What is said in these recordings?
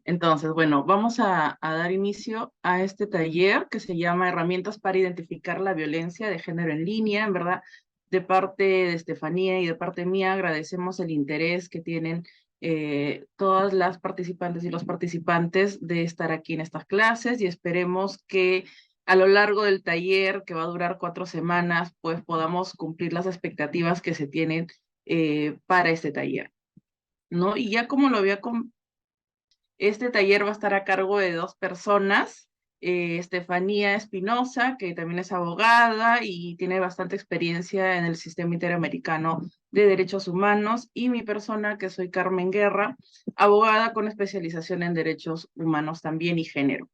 Entonces, bueno, vamos a dar inicio a este taller que se llama Herramientas para identificar la violencia de género en línea. En verdad, de parte de Estefanía y de parte mía, agradecemos el interés que tienen todas las participantes y los participantes de estar aquí en estas clases y esperemos que a lo largo del taller, que va a durar 4 semanas, pues podamos cumplir las expectativas que se tienen para este taller, ¿no? Y ya como lo había este taller va a estar a cargo de 2 personas, Estefanía Espinosa, que también es abogada y tiene bastante experiencia en el sistema interamericano de derechos humanos, y mi persona, que soy Carmen Guerra, abogada con especialización en derechos humanos también y género,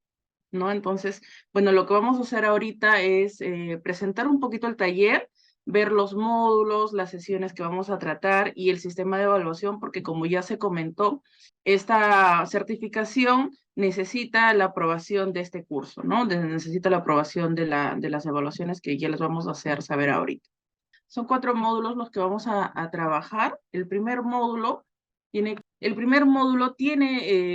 ¿no? Entonces, bueno, lo que vamos a hacer ahorita es presentar un poquito el taller, ver los módulos, las sesiones que vamos a tratar y el sistema de evaluación, porque como ya se comentó, esta certificación necesita la aprobación de este curso, ¿no? Necesita la aprobación de las evaluaciones que ya les vamos a hacer saber ahorita. Son 4 módulos los que vamos a trabajar. El primer módulo tiene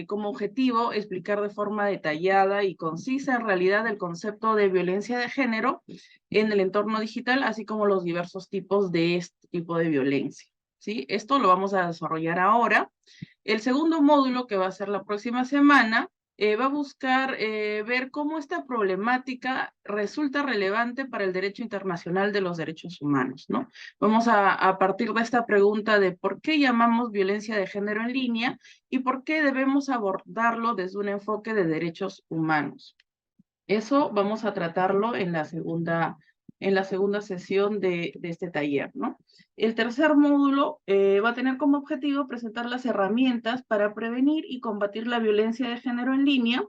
como objetivo explicar de forma detallada y concisa en realidad el concepto de violencia de género en el entorno digital, así como los diversos tipos de este tipo de violencia, ¿sí? Esto lo vamos a desarrollar ahora. El segundo módulo, que va a ser la próxima semana, va a buscar ver cómo esta problemática resulta relevante para el derecho internacional de los derechos humanos, ¿no? Vamos a partir de esta pregunta de por qué llamamos violencia de género en línea y por qué debemos abordarlo desde un enfoque de derechos humanos. Eso vamos a tratarlo en la segunda sesión de este taller, ¿no? El tercer módulo va a tener como objetivo presentar las herramientas para prevenir y combatir la violencia de género en línea,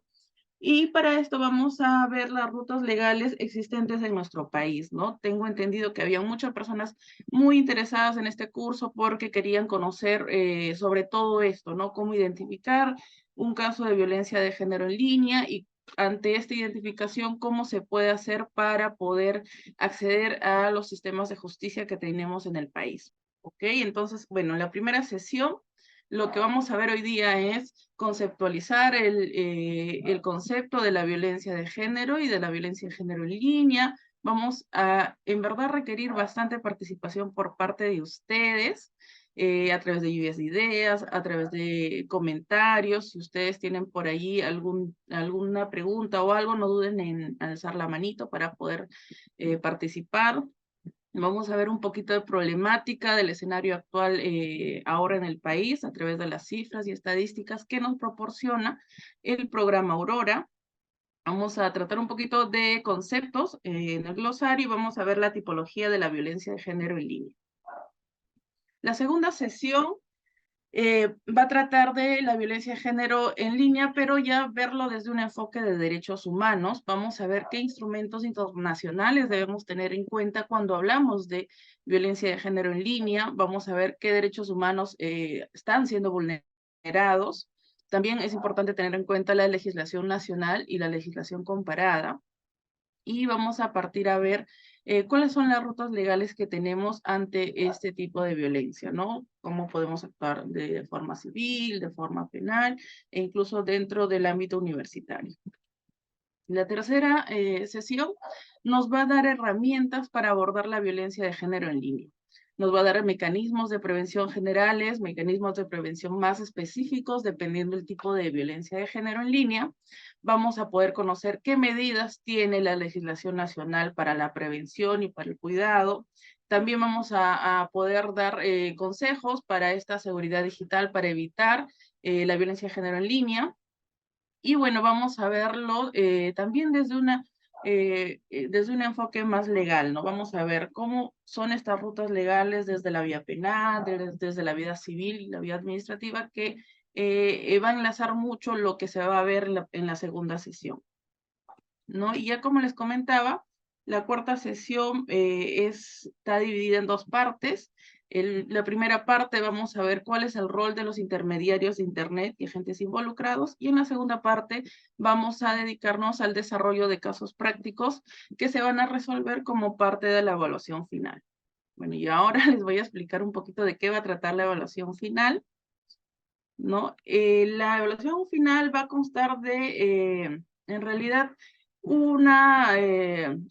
y para esto vamos a ver las rutas legales existentes en nuestro país, ¿no? Tengo entendido que había muchas personas muy interesadas en este curso porque querían conocer sobre todo esto, ¿no? Cómo identificar un caso de violencia de género en línea y ante esta identificación, cómo se puede hacer para poder acceder a los sistemas de justicia que tenemos en el país. ¿Ok? Entonces, bueno, en la primera sesión lo que vamos a ver hoy día es conceptualizar el concepto de la violencia de género y de la violencia de género en línea. Vamos a, en verdad, requerir bastante participación por parte de ustedes, a través de lluvias de ideas, a través de comentarios. Si ustedes tienen por allí alguna pregunta o algo, no duden en alzar la manito para poder participar. Vamos a ver un poquito de problemática del escenario actual ahora en el país a través de las cifras y estadísticas que nos proporciona el programa Aurora. Vamos a tratar un poquito de conceptos en el glosario y vamos a ver la tipología de la violencia de género en línea. La segunda sesión va a tratar de la violencia de género en línea, pero ya verlo desde un enfoque de derechos humanos. Vamos a ver qué instrumentos internacionales debemos tener en cuenta cuando hablamos de violencia de género en línea. Vamos a ver qué derechos humanos están siendo vulnerados. También es importante tener en cuenta la legislación nacional y la legislación comparada, y vamos a partir a ver cuáles son las rutas legales que tenemos ante este tipo de violencia, ¿no? Cómo podemos actuar de forma civil, de forma penal e incluso dentro del ámbito universitario. La tercera sesión nos va a dar herramientas para abordar la violencia de género en línea. Nos va a dar mecanismos de prevención generales, mecanismos de prevención más específicos, dependiendo del tipo de violencia de género en línea. Vamos a poder conocer qué medidas tiene la legislación nacional para la prevención y para el cuidado. También vamos a poder dar consejos para esta seguridad digital para evitar la violencia de género en línea. Y bueno, vamos a verlo también desde un enfoque más legal, ¿no? Vamos a ver cómo son estas rutas legales desde la vía penal, desde la vida civil y la vía administrativa, que va a enlazar mucho lo que se va a ver en la segunda sesión, ¿no? Y ya como les comentaba, la cuarta sesión está dividida en 2 partes. La primera parte vamos a ver cuál es el rol de los intermediarios de Internet y agentes involucrados, y en la segunda parte vamos a dedicarnos al desarrollo de casos prácticos que se van a resolver como parte de la evaluación final. Bueno, y ahora les voy a explicar un poquito de qué va a tratar la evaluación final. ¿no? La evaluación final va a constar de, en realidad, una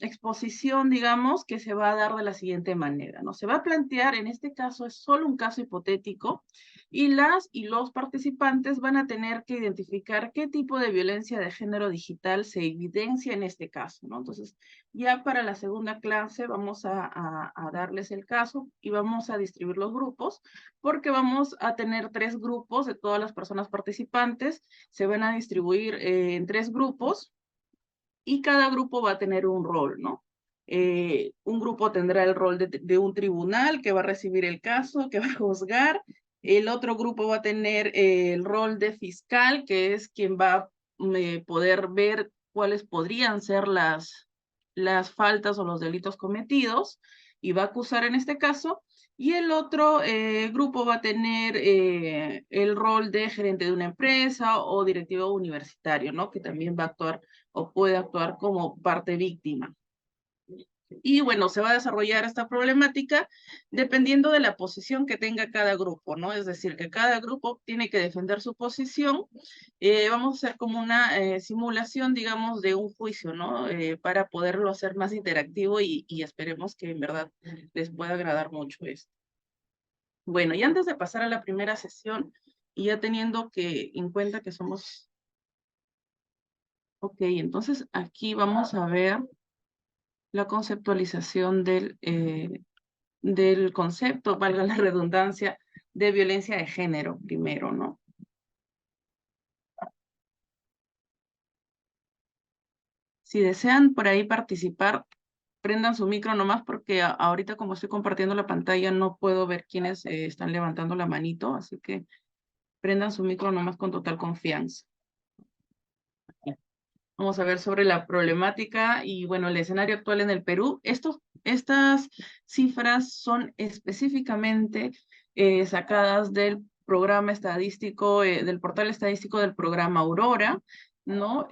exposición, digamos, que se va a dar de la siguiente manera, ¿no? Se va a plantear, en este caso es solo un caso hipotético, y las y los participantes van a tener que identificar qué tipo de violencia de género digital se evidencia en este caso, ¿no? Entonces, ya para la segunda clase vamos a darles el caso y vamos a distribuir los grupos, porque vamos a tener 3 grupos de todas las personas participantes, se van a distribuir en 3 grupos y cada grupo va a tener un rol, ¿no? Un grupo tendrá el rol de un tribunal que va a recibir el caso, que va a juzgar. El otro grupo va a tener el rol de fiscal, que es quien va a poder ver cuáles podrían ser las faltas o los delitos cometidos y va a acusar en este caso. Y el otro grupo va a tener el rol de gerente de una empresa o directivo universitario, ¿no? Que también va a actuar o puede actuar como parte víctima. Y bueno, se va a desarrollar esta problemática dependiendo de la posición que tenga cada grupo, ¿no? Es decir, que cada grupo tiene que defender su posición. Vamos a hacer como una simulación, digamos, de un juicio, ¿no? Para poderlo hacer más interactivo y esperemos que en verdad les pueda agradar mucho esto. Bueno, y antes de pasar a la primera sesión, y ya teniendo que en cuenta que somos... Ok, entonces aquí vamos a ver la conceptualización del concepto, valga la redundancia, de violencia de género primero, ¿no? Si desean por ahí participar, prendan su micro nomás porque ahorita como estoy compartiendo la pantalla no puedo ver quiénes están levantando la manito, así que prendan su micro nomás con total confianza. Vamos a ver sobre la problemática y bueno, el escenario actual en el Perú. Estas cifras son específicamente sacadas del programa estadístico, del portal estadístico del programa Aurora, ¿no?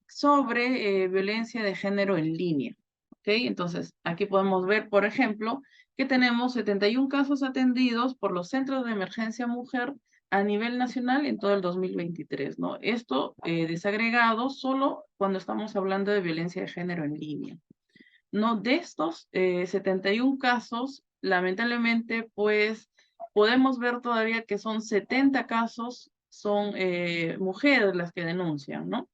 Sobre violencia de género en línea. ¿Ok? Entonces, aquí podemos ver, por ejemplo, que tenemos 71 casos atendidos por los centros de emergencia mujer a nivel nacional en todo el 2023, ¿no? Esto desagregado solo cuando estamos hablando de violencia de género en línea. ¿No? De estos 71 casos, lamentablemente, pues podemos ver todavía que son 70 casos, son mujeres las que denuncian, ¿no?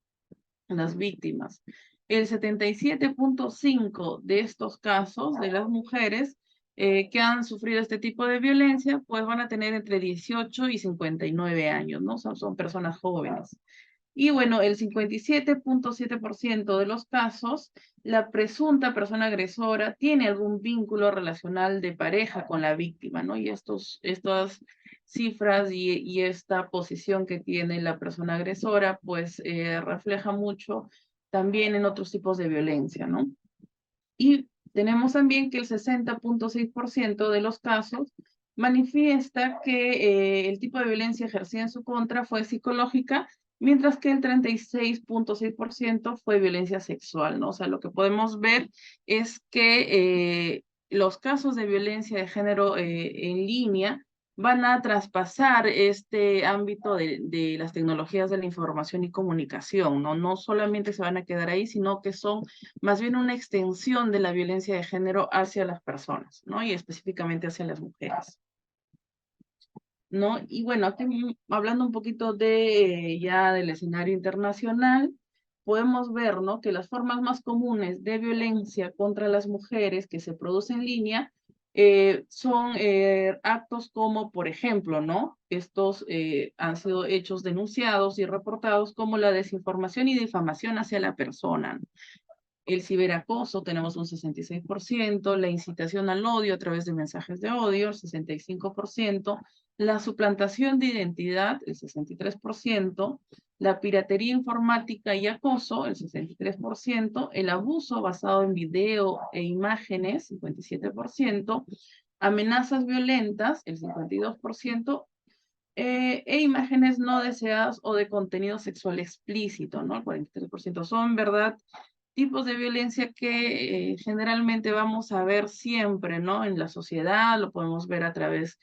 Las víctimas. El 77.5 de estos casos de las mujeres que han sufrido este tipo de violencia, pues van a tener entre 18 y 59 años, ¿no? Son personas jóvenes. Y bueno, el 57.7% de los casos, la presunta persona agresora tiene algún vínculo relacional de pareja con la víctima, ¿no? Y estas cifras y esta posición que tiene la persona agresora, pues refleja mucho también en otros tipos de violencia, ¿no? Y tenemos también que el 60.6% de los casos manifiesta que el tipo de violencia ejercida en su contra fue psicológica, mientras que el 36.6% fue violencia sexual, ¿no? O sea, lo que podemos ver es que los casos de violencia de género en línea van a traspasar este ámbito de las tecnologías de la información y comunicación, ¿no? No solamente se van a quedar ahí, sino que son más bien una extensión de la violencia de género hacia las personas, ¿no? Y específicamente hacia las mujeres, ¿no? Y bueno, aquí hablando un poquito de ya del escenario internacional, podemos ver, ¿no? Que las formas más comunes de violencia contra las mujeres que se producen en línea son actos como, por ejemplo, ¿no? Estos han sido hechos denunciados y reportados como la desinformación y difamación hacia la persona. El ciberacoso tenemos un 66%, la incitación al odio a través de mensajes de odio, el 65%, la suplantación de identidad, el 63%, la piratería informática y acoso, el 63%, el abuso basado en video e imágenes, 57%, amenazas violentas, el 52%, e imágenes no deseadas o de contenido sexual explícito, ¿no? El 43%. Son, ¿verdad?, tipos de violencia que generalmente vamos a ver siempre, ¿no? En la sociedad, lo podemos ver a través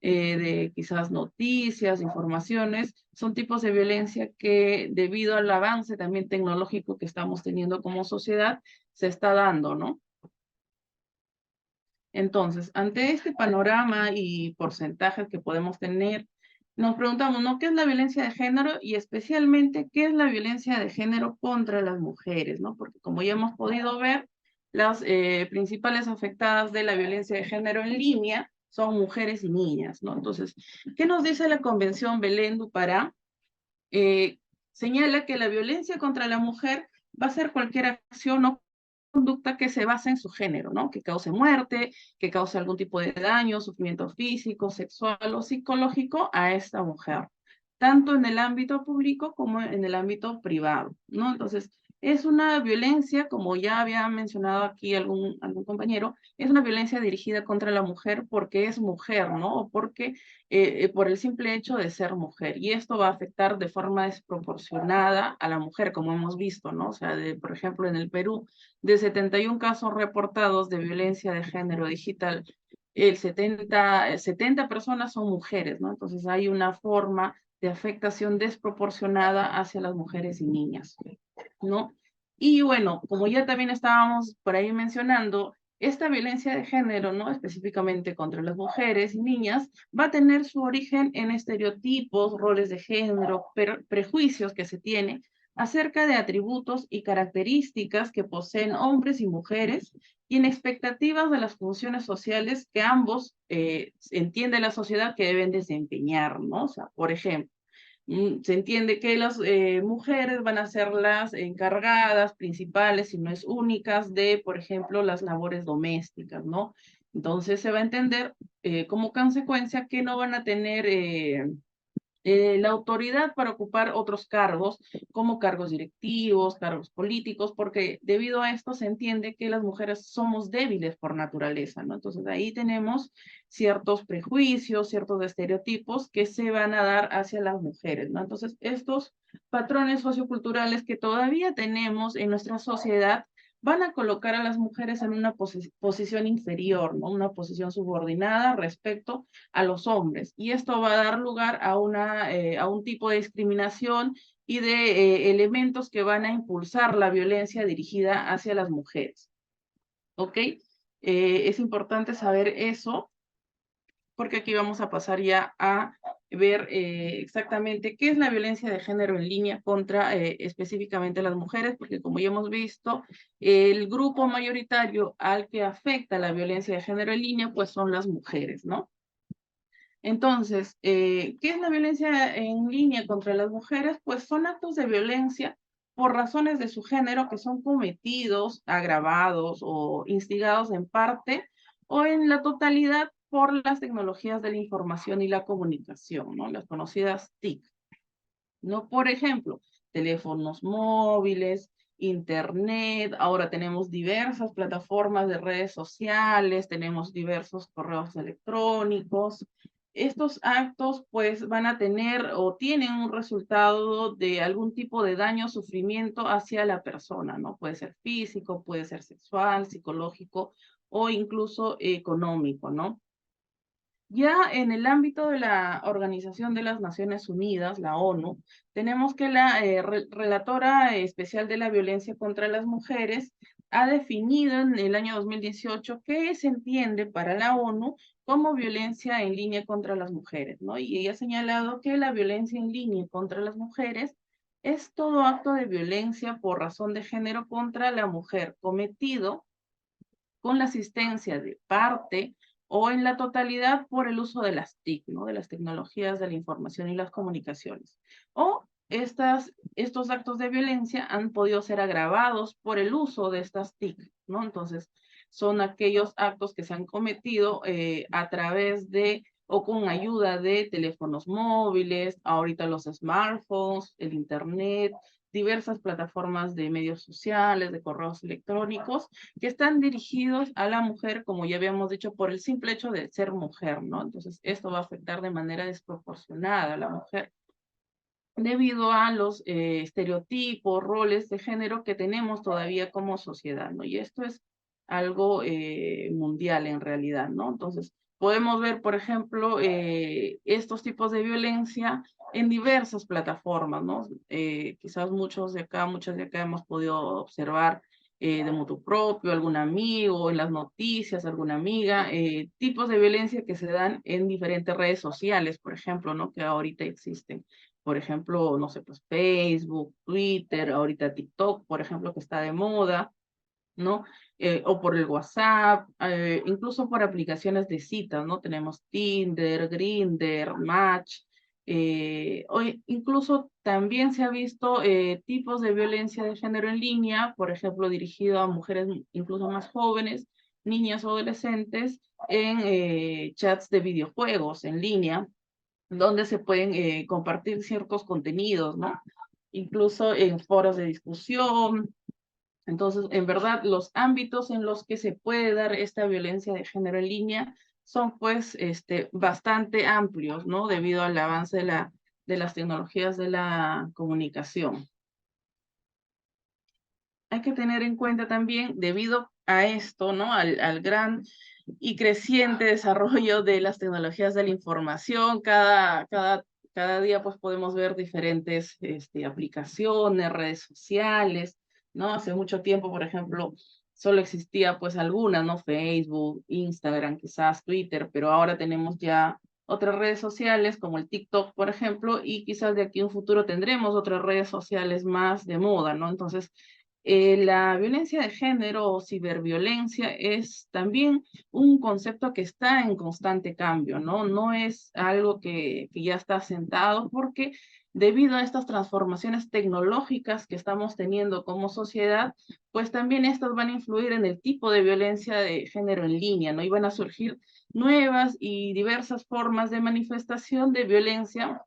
de quizás noticias, informaciones, son tipos de violencia que debido al avance también tecnológico que estamos teniendo como sociedad, se está dando, ¿no? Entonces, ante este panorama y porcentajes que podemos tener, nos preguntamos, ¿no? ¿Qué es la violencia de género? Y especialmente, ¿qué es la violencia de género contra las mujeres, ¿no? Porque como ya hemos podido ver, las principales afectadas de la violencia de género en línea son mujeres y niñas, ¿no? Entonces, ¿qué nos dice la Convención Belén do Pará? Señala que la violencia contra la mujer va a ser cualquier acción o conducta que se basa en su género, ¿no? Que cause muerte, que cause algún tipo de daño, sufrimiento físico, sexual o psicológico a esta mujer, tanto en el ámbito público como en el ámbito privado, ¿no? Entonces, es una violencia, como ya había mencionado aquí algún compañero, es una violencia dirigida contra la mujer porque es mujer, ¿no? O porque por el simple hecho de ser mujer. Y esto va a afectar de forma desproporcionada a la mujer, como hemos visto, ¿no? O sea, por ejemplo, en el Perú, de 71 casos reportados de violencia de género digital, el 70 personas son mujeres, ¿no? Entonces hay una forma de afectación desproporcionada hacia las mujeres y niñas, ¿no? Y bueno, como ya también estábamos por ahí mencionando, esta violencia de género, ¿no? Específicamente contra las mujeres y niñas, va a tener su origen en estereotipos, roles de género, prejuicios que se tiene acerca de atributos y características que poseen hombres y mujeres y en expectativas de las funciones sociales que ambos entiende la sociedad que deben desempeñar, ¿no? O sea, por ejemplo, se entiende que las mujeres van a ser las encargadas principales, si no es únicas, de, por ejemplo, las labores domésticas, ¿no? Entonces se va a entender como consecuencia que no van a tener la autoridad para ocupar otros cargos, como cargos directivos, cargos políticos, porque debido a esto se entiende que las mujeres somos débiles por naturaleza, ¿no? Entonces ahí tenemos ciertos prejuicios, ciertos estereotipos que se van a dar hacia las mujeres, ¿no? Entonces estos patrones socioculturales que todavía tenemos en nuestra sociedad van a colocar a las mujeres en una posición inferior, ¿no? Una posición subordinada respecto a los hombres. Y esto va a dar lugar a un tipo de discriminación y de elementos que van a impulsar la violencia dirigida hacia las mujeres. ¿Ok? Es importante saber eso porque aquí vamos a pasar ya a ver exactamente qué es la violencia de género en línea contra específicamente las mujeres, porque como ya hemos visto, el grupo mayoritario al que afecta la violencia de género en línea, pues son las mujeres, ¿no? Entonces, ¿qué es la violencia en línea contra las mujeres? Pues son actos de violencia por razones de su género que son cometidos, agravados o instigados en parte o en la totalidad por las tecnologías de la información y la comunicación, ¿no? Las conocidas TIC, ¿no? Por ejemplo, teléfonos móviles, internet, ahora tenemos diversas plataformas de redes sociales, tenemos diversos correos electrónicos. Estos actos pues van a tener o tienen un resultado de algún tipo de daño o sufrimiento hacia la persona, ¿no? Puede ser físico, puede ser sexual, psicológico o incluso económico, ¿no? Ya en el ámbito de la Organización de las Naciones Unidas, la ONU, tenemos que la relatora especial de la violencia contra las mujeres ha definido en el año 2018 qué se entiende para la ONU como violencia en línea contra las mujeres, ¿no? Y ella ha señalado que la violencia en línea contra las mujeres es todo acto de violencia por razón de género contra la mujer cometido con la asistencia de parte o en la totalidad por el uso de las TIC, ¿no? De las tecnologías de la información y las comunicaciones. O estos actos de violencia han podido ser agravados por el uso de estas TIC, ¿no? Entonces, son aquellos actos que se han cometido a través de o con ayuda de teléfonos móviles, ahorita los smartphones, el internet, diversas plataformas de medios sociales, de correos electrónicos, que están dirigidos a la mujer, como ya habíamos dicho, por el simple hecho de ser mujer, ¿no? Entonces, esto va a afectar de manera desproporcionada a la mujer debido a los estereotipos, roles de género que tenemos todavía como sociedad, ¿no? Y esto es algo mundial en realidad, ¿no? Entonces, Podemos ver, por ejemplo, estos tipos de violencia en diversas plataformas, ¿no? Quizás muchos de acá, muchas de acá hemos podido observar de motu propio, algún amigo, en las noticias, alguna amiga, tipos de violencia que se dan en diferentes redes sociales, por ejemplo, ¿no? Que ahorita existen. Por ejemplo, no sé, pues Facebook, Twitter, ahorita TikTok, por ejemplo, que está de moda, ¿no? O por el WhatsApp, incluso por aplicaciones de citas, ¿no? Tenemos Tinder, Grindr, Match, o incluso también se ha visto tipos de violencia de género en línea, por ejemplo, dirigido a mujeres incluso más jóvenes, niñas o adolescentes, en chats de videojuegos en línea, donde se pueden compartir ciertos contenidos, ¿no? Incluso en foros de discusión. Entonces, en verdad, los ámbitos en los que se puede dar esta violencia de género en línea son pues bastante amplios, ¿no? Debido al avance de las tecnologías de la comunicación. Hay que tener en cuenta también, debido a esto, ¿no? Al gran y creciente desarrollo de las tecnologías de la información, cada día pues podemos ver diferentes aplicaciones, redes sociales, ¿no? Hace mucho tiempo, por ejemplo, solo existía pues algunas, ¿no? Facebook, Instagram, quizás Twitter, pero ahora tenemos ya otras redes sociales como el TikTok, por ejemplo, y quizás de aquí a un futuro tendremos otras redes sociales más de moda, ¿no? Entonces, la violencia de género o ciberviolencia es también un concepto que está en constante cambio, ¿no? No es algo que ya está sentado porque debido a estas transformaciones tecnológicas que estamos teniendo como sociedad, pues también estas van a influir en el tipo de violencia de género en línea, ¿no? Y van a surgir nuevas y diversas formas de manifestación de violencia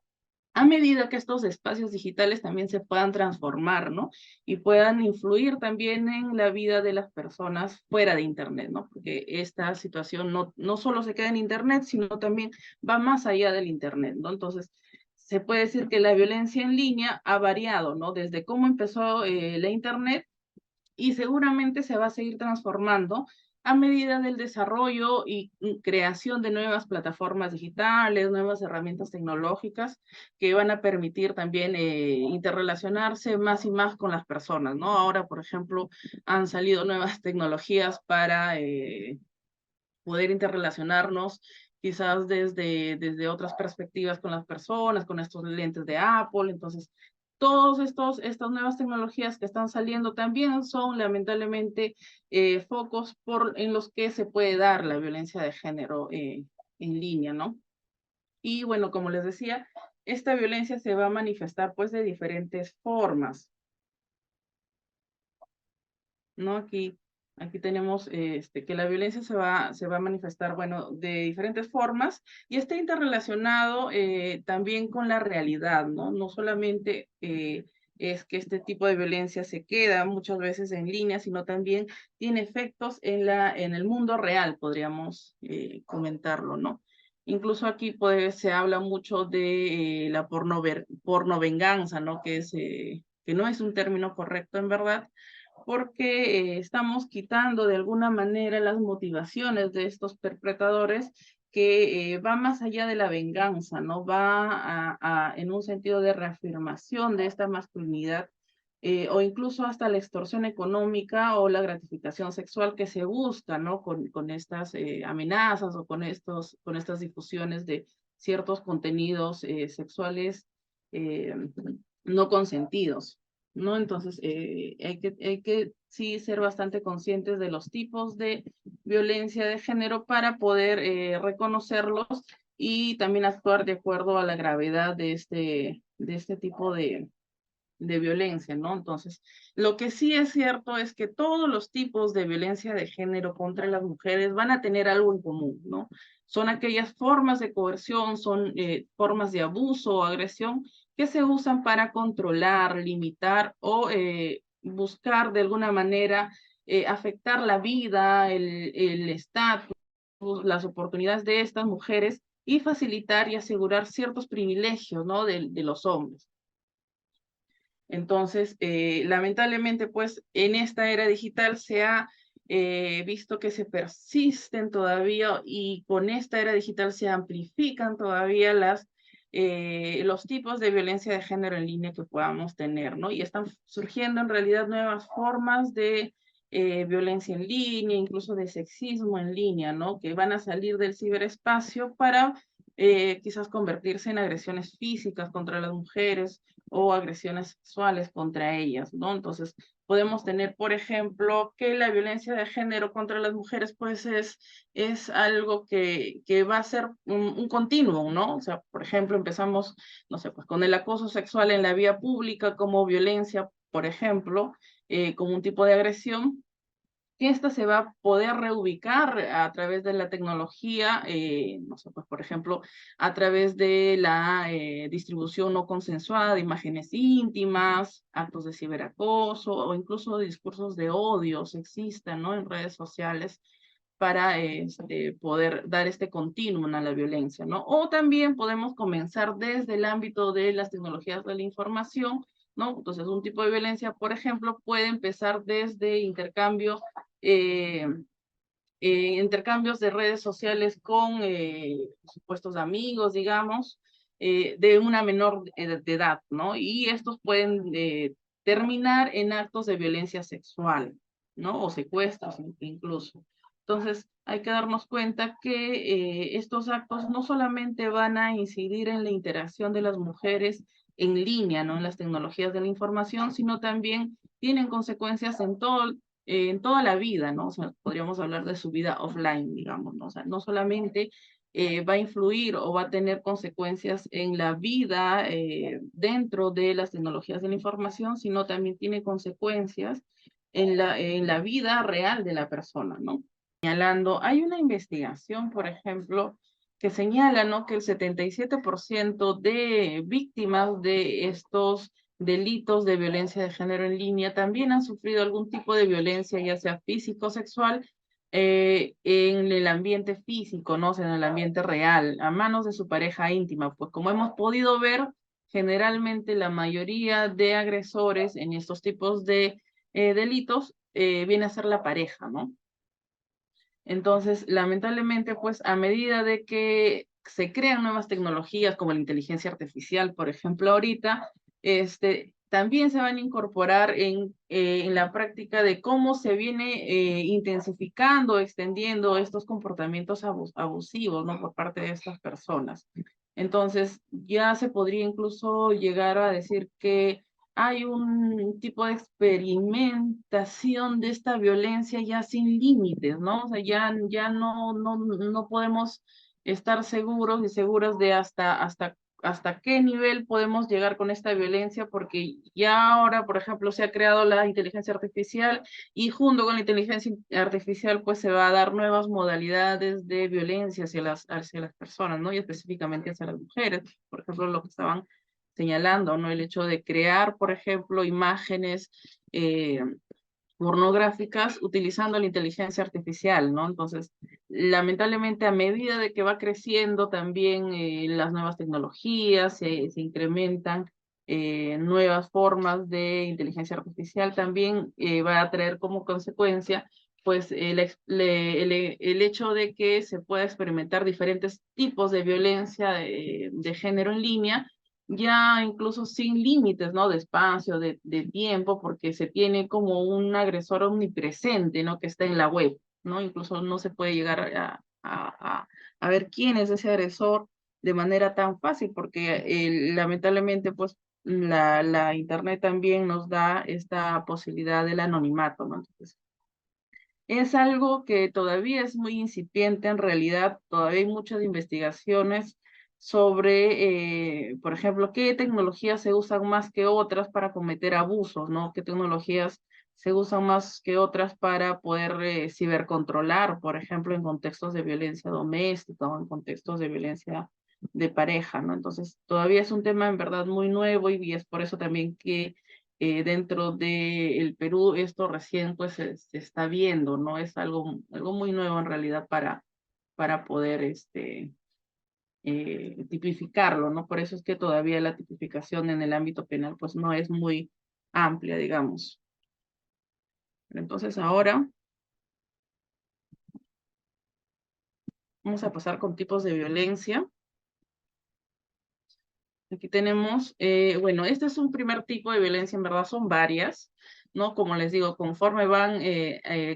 a medida que estos espacios digitales también se puedan transformar, ¿no? Y puedan influir también en la vida de las personas fuera de Internet, ¿no? Porque esta situación no solo se queda en Internet, sino también va más allá del Internet, ¿no? Entonces, se puede decir que la violencia en línea ha variado, ¿no? Desde cómo empezó la Internet y seguramente se va a seguir transformando a medida del desarrollo y creación de nuevas plataformas digitales, nuevas herramientas tecnológicas que van a permitir también interrelacionarse más y más con las personas, ¿no? Ahora, por ejemplo, han salido nuevas tecnologías para poder interrelacionarnos quizás desde otras perspectivas con las personas, con estos lentes de Apple. Entonces, estas nuevas tecnologías que están saliendo también son lamentablemente focos en los que se puede dar la violencia de género en línea, ¿no? Y bueno, como les decía, esta violencia se va a manifestar pues de diferentes formas. ¿No? Aquí tenemos que la violencia se va a manifestar, bueno, de diferentes formas y está interrelacionado también con la realidad, ¿no? No solamente es que este tipo de violencia se queda muchas veces en línea, sino también tiene efectos en el mundo real, podríamos comentarlo, ¿no? Incluso aquí pues, se habla mucho de la pornovenganza, ¿no? Que no es un término correcto en verdad, porque estamos quitando de alguna manera las motivaciones de estos perpetradores que va más allá de la venganza, ¿no? Va en un sentido de reafirmación de esta masculinidad o incluso hasta la extorsión económica o la gratificación sexual que se busca, ¿no? Con estas amenazas o con estas difusiones de ciertos contenidos sexuales eh, no consentidos. ¿No? Entonces, hay que sí ser bastante conscientes de los tipos de violencia de género para poder reconocerlos y también actuar de acuerdo a la gravedad de este tipo de violencia, ¿no? Entonces, lo que sí es cierto es que todos los tipos de violencia de género contra las mujeres van a tener algo en común, ¿no? Son aquellas formas de coerción, son formas de abuso o agresión que se usan para controlar, limitar o buscar de alguna manera afectar la vida, el estatus, las oportunidades de estas mujeres y facilitar y asegurar ciertos privilegios, ¿no? De los hombres. Entonces, lamentablemente, pues en esta era digital se ha visto que se persisten todavía y con esta era digital se amplifican todavía los tipos de violencia de género en línea que podamos tener, ¿no? Y están surgiendo en realidad nuevas formas de violencia en línea, incluso de sexismo en línea, ¿no? Que van a salir del ciberespacio para quizás convertirse en agresiones físicas contra las mujeres o agresiones sexuales contra ellas, ¿no? Entonces, podemos tener, por ejemplo, que la violencia de género contra las mujeres, pues es algo que va a ser un continuum, ¿no? O sea, por ejemplo, empezamos, no sé, pues con el acoso sexual en la vía pública como violencia, por ejemplo, como un tipo de agresión, que esta se va a poder reubicar a través de la tecnología, no sé, pues por ejemplo, a través de la distribución no consensuada de imágenes íntimas, actos de ciberacoso o incluso discursos de odio sexista, ¿no? En redes sociales para poder dar este continuum a la violencia, ¿no? O también podemos comenzar desde el ámbito de las tecnologías de la información, ¿no? Entonces, un tipo de violencia, por ejemplo, puede empezar desde eh, intercambios de redes sociales con supuestos amigos, digamos, de una menor de edad, ¿no? Y estos pueden terminar en actos de violencia sexual, ¿no? O secuestros incluso. Entonces, hay que darnos cuenta que estos actos no solamente van a incidir en la interacción de las mujeres en línea, ¿no? En las tecnologías de la información, sino también tienen consecuencias en toda la vida, ¿no? O sea, podríamos hablar de su vida offline, digamos, ¿no? O sea, no solamente va a influir o va a tener consecuencias en la vida dentro de las tecnologías de la información, sino también tiene consecuencias en la vida real de la persona, ¿no? Señalando, hay una investigación, por ejemplo, que señala, ¿no? Que el 77% de víctimas de estos delitos de violencia de género en línea también han sufrido algún tipo de violencia, ya sea físico o sexual, en el ambiente físico, ¿no? O sea, en el ambiente real, a manos de su pareja íntima. Pues como hemos podido ver, generalmente la mayoría de agresores en estos tipos de delitos viene a ser la pareja, ¿no? Entonces, lamentablemente, pues a medida de que se crean nuevas tecnologías como la inteligencia artificial, por ejemplo, ahorita, también se van a incorporar en la práctica de cómo se viene intensificando, extendiendo estos comportamientos abusivos, ¿no? Por parte de estas personas. Entonces, ya se podría incluso llegar a decir que hay un tipo de experimentación de esta violencia ya sin límites, ¿no? O sea, ya no podemos estar seguros y seguras de hasta qué nivel podemos llegar con esta violencia, porque ya ahora, por ejemplo, se ha creado la inteligencia artificial y junto con la inteligencia artificial, pues se va a dar nuevas modalidades de violencia hacia las personas, ¿no? Y específicamente hacia las mujeres, por ejemplo, lo que estaban señalando, ¿no? El hecho de crear, por ejemplo, imágenes pornográficas utilizando la inteligencia artificial, ¿no? Entonces, lamentablemente, a medida de que va creciendo también las nuevas tecnologías, se incrementan nuevas formas de inteligencia artificial, también va a traer como consecuencia pues el hecho de que se pueda experimentar diferentes tipos de violencia de género en línea, ya incluso sin límites, ¿no? De espacio, de tiempo, porque se tiene como un agresor omnipresente, ¿no? Que está en la web, ¿no? Incluso no se puede llegar a ver quién es ese agresor de manera tan fácil, porque lamentablemente, pues, la internet también nos da esta posibilidad del anonimato, ¿no? Entonces, es algo que todavía es muy incipiente en realidad, todavía hay muchas investigaciones sobre, por ejemplo, qué tecnologías se usan más que otras para cometer abusos, ¿no? ¿Qué tecnologías se usan más que otras para poder cibercontrolar, por ejemplo, en contextos de violencia doméstica o en contextos de violencia de pareja, ¿no? Entonces, todavía es un tema en verdad muy nuevo y es por eso también que dentro del Perú esto recién pues se está viendo, ¿no? Es algo muy nuevo en realidad para poder tipificarlo, ¿no? Por eso es que todavía la tipificación en el ámbito penal pues no es muy amplia, digamos. Pero entonces ahora Vamos a pasar con tipos de violencia. Aquí tenemos, bueno, este es un primer tipo de violencia, en verdad son varias, ¿no? Como les digo, conforme van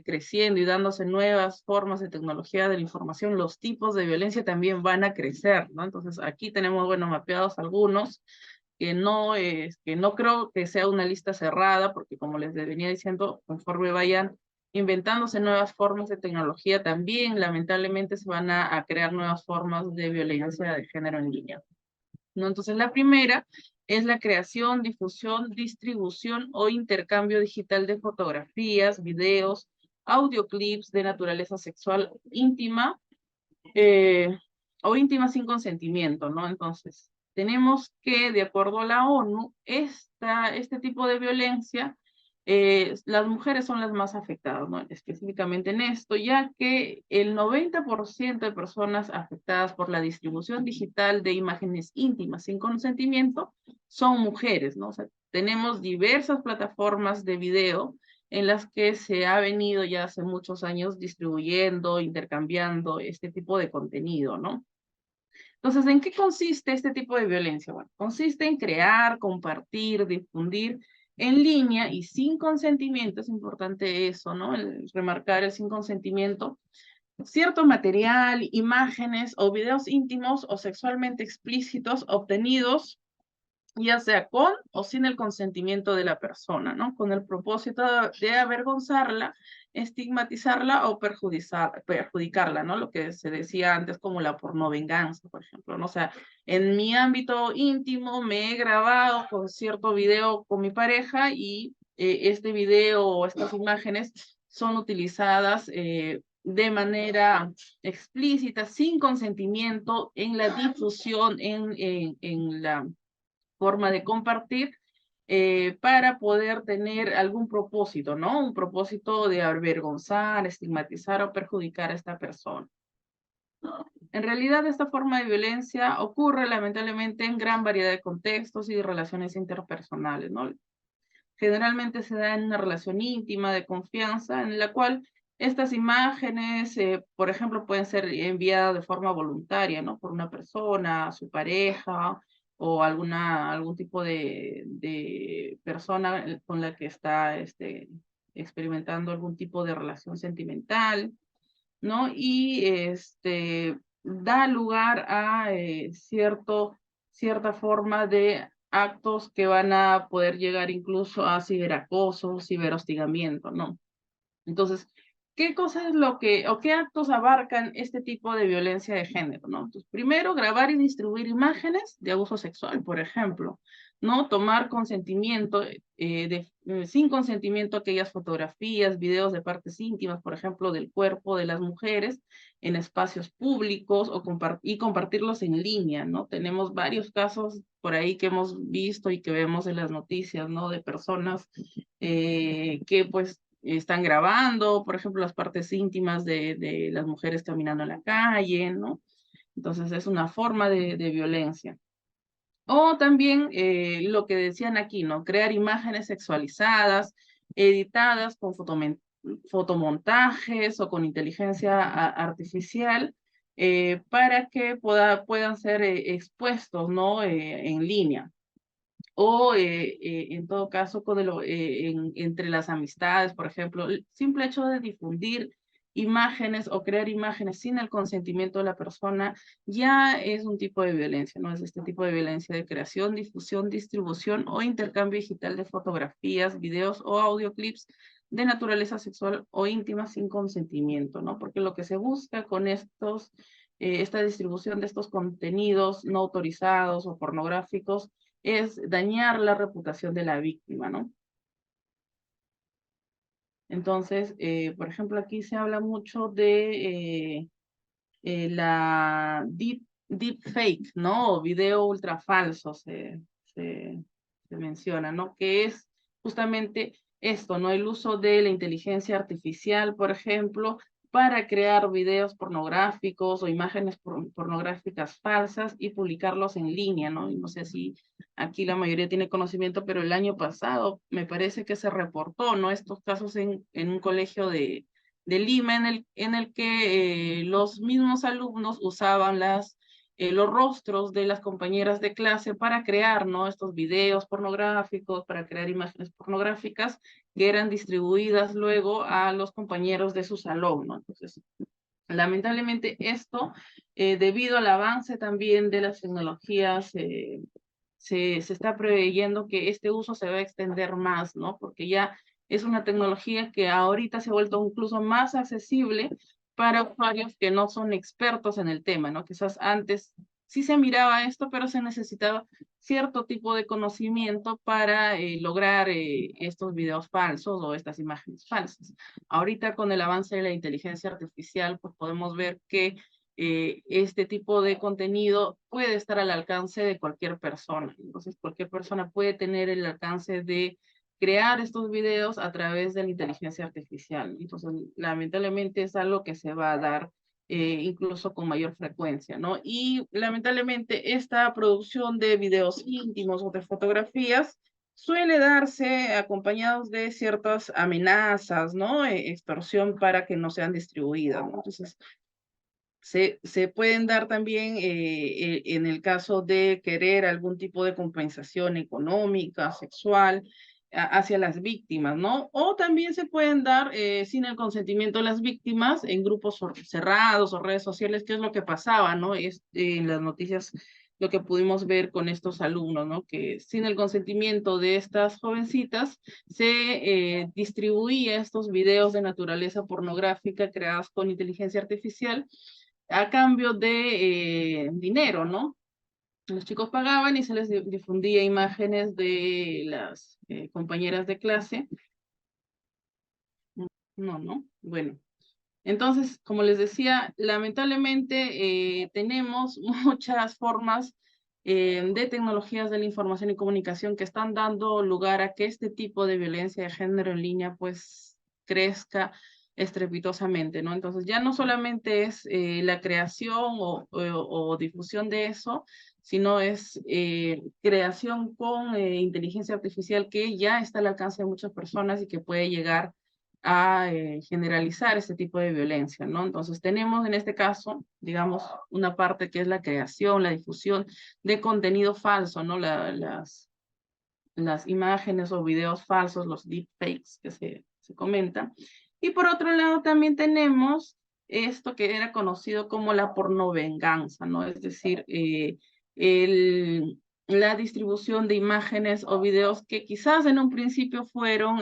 creciendo y dándose nuevas formas de tecnología de la información, los tipos de violencia también van a crecer, ¿no? Entonces aquí tenemos, bueno, mapeados algunos que no creo que sea una lista cerrada, porque como les venía diciendo, conforme vayan inventándose nuevas formas de tecnología, también lamentablemente se van a crear nuevas formas de violencia de género en línea, ¿no? Entonces, la primera es la creación, difusión, distribución o intercambio digital de fotografías, videos, audioclips de naturaleza sexual íntima eh, o íntima sin consentimiento, ¿no? Entonces, tenemos que, de acuerdo a la ONU, este tipo de violencia, las mujeres son las más afectadas, ¿no? Específicamente en esto, ya que el 90% de personas afectadas por la distribución digital de imágenes íntimas sin consentimiento son mujeres, ¿no? O sea, tenemos diversas plataformas de video en las que se ha venido ya hace muchos años distribuyendo, intercambiando este tipo de contenido, ¿no? Entonces, ¿en qué consiste este tipo de violencia? Bueno, consiste en crear, compartir, difundir en línea y sin consentimiento, es importante eso, ¿no? Remarcar el sin consentimiento, cierto material, imágenes o videos íntimos o sexualmente explícitos obtenidos ya sea con o sin el consentimiento de la persona, ¿no? Con el propósito de avergonzarla, estigmatizarla o perjudicarla, ¿no? Lo que se decía antes como la pornovenganza, por ejemplo, ¿no? O sea, en mi ámbito íntimo me he grabado con cierto video con mi pareja y este video o estas imágenes son utilizadas de manera explícita, sin consentimiento, en la difusión, en la forma de compartir para poder tener algún propósito, ¿no? Un propósito de avergonzar, estigmatizar o perjudicar a esta persona. En realidad, esta forma de violencia ocurre lamentablemente en gran variedad de contextos y de relaciones interpersonales, ¿no? Generalmente se da en una relación íntima de confianza en la cual estas imágenes, por ejemplo, pueden ser enviadas de forma voluntaria, ¿no? Por una persona, su pareja o algún tipo de persona con la que está experimentando algún tipo de relación sentimental, ¿no? Y da lugar a cierta forma de actos que van a poder llegar incluso a ciberacoso, ciberhostigamiento, ¿no? Entonces, ¿qué cosa es lo que, o qué actos abarcan este tipo de violencia de género, ¿no? Entonces, primero, grabar y distribuir imágenes de abuso sexual, por ejemplo, ¿no? Tomar consentimiento, sin consentimiento aquellas fotografías, videos de partes íntimas, por ejemplo, del cuerpo de las mujeres en espacios públicos y compartirlos en línea, ¿no? Tenemos varios casos por ahí que hemos visto y que vemos en las noticias, ¿no? De personas que pues están grabando, por ejemplo, las partes íntimas de las mujeres caminando en la calle, ¿no? Entonces es una forma de violencia. O también lo que decían aquí, ¿no? Crear imágenes sexualizadas, editadas con fotomontajes o con inteligencia artificial para que puedan ser expuestos, ¿no? En línea o en todo caso entre las amistades, por ejemplo, el simple hecho de difundir imágenes o crear imágenes sin el consentimiento de la persona ya es un tipo de violencia, ¿no? Es este tipo de violencia de creación, difusión, distribución o intercambio digital de fotografías, videos o audioclips de naturaleza sexual o íntima sin consentimiento, ¿no? Porque lo que se busca con esta distribución de estos contenidos no autorizados o pornográficos es dañar la reputación de la víctima, ¿no? Entonces, por ejemplo, aquí se habla mucho de la deep fake, ¿no? O video ultra falso se menciona, ¿no? Que es justamente esto, ¿no? El uso de la inteligencia artificial, por ejemplo, para crear videos pornográficos o imágenes pornográficas falsas y publicarlos en línea, ¿no? Y no sé si aquí la mayoría tiene conocimiento, pero el año pasado me parece que se reportó, ¿no? Estos casos en un colegio Lima, en el que los mismos alumnos usaban los rostros de las compañeras de clase para crear, ¿no?, estos videos pornográficos, para crear imágenes pornográficas que eran distribuidas luego a los compañeros de su salón, ¿no? Entonces, lamentablemente esto, debido al avance también de las tecnologías, se está preveyendo que este uso se va a extender más, ¿no? Porque ya es una tecnología que ahorita se ha vuelto incluso más accesible para usuarios que no son expertos en el tema, ¿no? Quizás antes sí se miraba esto, pero se necesitaba cierto tipo de conocimiento para lograr estos videos falsos o estas imágenes falsas. Ahorita con el avance de la inteligencia artificial, pues podemos ver que este tipo de contenido puede estar al alcance de cualquier persona. Entonces, cualquier persona puede tener el alcance de crear estos videos a través de la inteligencia artificial. Entonces, lamentablemente es algo que se va a dar incluso con mayor frecuencia, ¿no? Y lamentablemente esta producción de videos íntimos o de fotografías suele darse acompañados de ciertas amenazas, ¿no? Extorsión para que no sean distribuidas, ¿no? Entonces, se pueden dar también en el caso de querer algún tipo de compensación económica, sexual, hacia las víctimas, ¿no? O también se pueden dar sin el consentimiento de las víctimas en grupos cerrados o redes sociales, que es lo que pasaba, ¿no? En las noticias lo que pudimos ver con estos alumnos, ¿no? Que sin el consentimiento de estas jovencitas se distribuía estos videos de naturaleza pornográfica creados con inteligencia artificial a cambio de dinero, ¿no? Los chicos pagaban y se les difundía imágenes de las compañeras de clase. No, no. Bueno, entonces, como les decía, lamentablemente tenemos muchas formas de tecnologías de la información y comunicación que están dando lugar a que este tipo de violencia de género en línea pues crezca estrepitosamente, ¿no? Entonces ya no solamente es la creación o difusión de eso, sino es creación con inteligencia artificial que ya está al alcance de muchas personas y que puede llegar a generalizar este tipo de violencia, ¿no? Entonces tenemos en este caso, digamos, una parte que es la creación, la difusión de contenido falso, ¿no? Las imágenes o videos falsos, los deepfakes que se comentan. Y por otro lado también tenemos esto que era conocido como la pornovenganza, ¿no? Es decir, la distribución de imágenes o videos que quizás en un principio fueron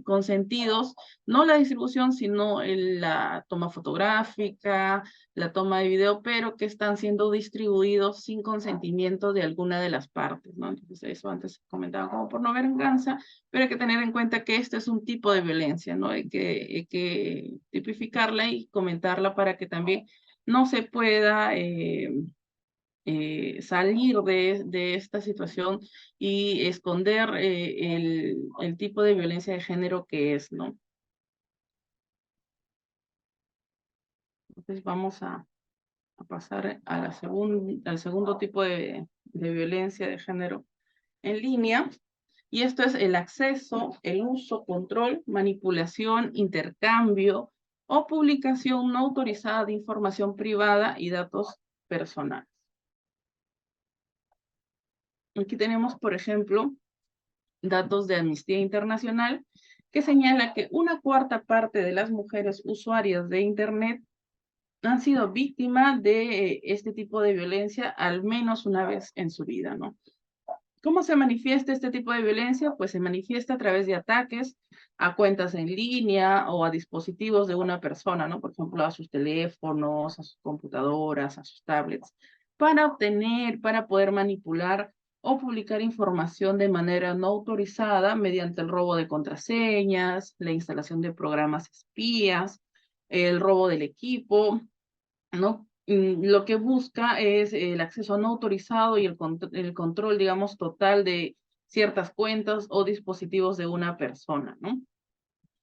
consentidos, no la distribución, sino la toma fotográfica, la toma de video, pero que están siendo distribuidos sin consentimiento de alguna de las partes, ¿no? Entonces eso antes comentaba como pornovenganza, pero hay que tener en cuenta que este es un tipo de violencia, ¿no? Hay que tipificarla y comentarla para que también no se pueda salir de esta situación y esconder el tipo de violencia de género que es, ¿no? Entonces vamos a pasar a al segundo tipo de violencia de género en línea. Y esto es el acceso, el uso, control, manipulación, intercambio o publicación no autorizada de información privada y datos personales. Aquí tenemos, por ejemplo, datos de Amnistía Internacional que señala que una cuarta parte de las mujeres usuarias de Internet han sido víctimas de este tipo de violencia al menos una vez en su vida, ¿no? ¿Cómo se manifiesta este tipo de violencia? Pues se manifiesta a través de ataques a cuentas en línea o a dispositivos de una persona, ¿no? Por ejemplo, a sus teléfonos, a sus computadoras, a sus tablets, para obtener, para poder manipular o publicar información de manera no autorizada mediante el robo de contraseñas, la instalación de programas espías, el robo del equipo, ¿no? Lo que busca es el acceso no autorizado y el control, digamos, total de ciertas cuentas o dispositivos de una persona, ¿no?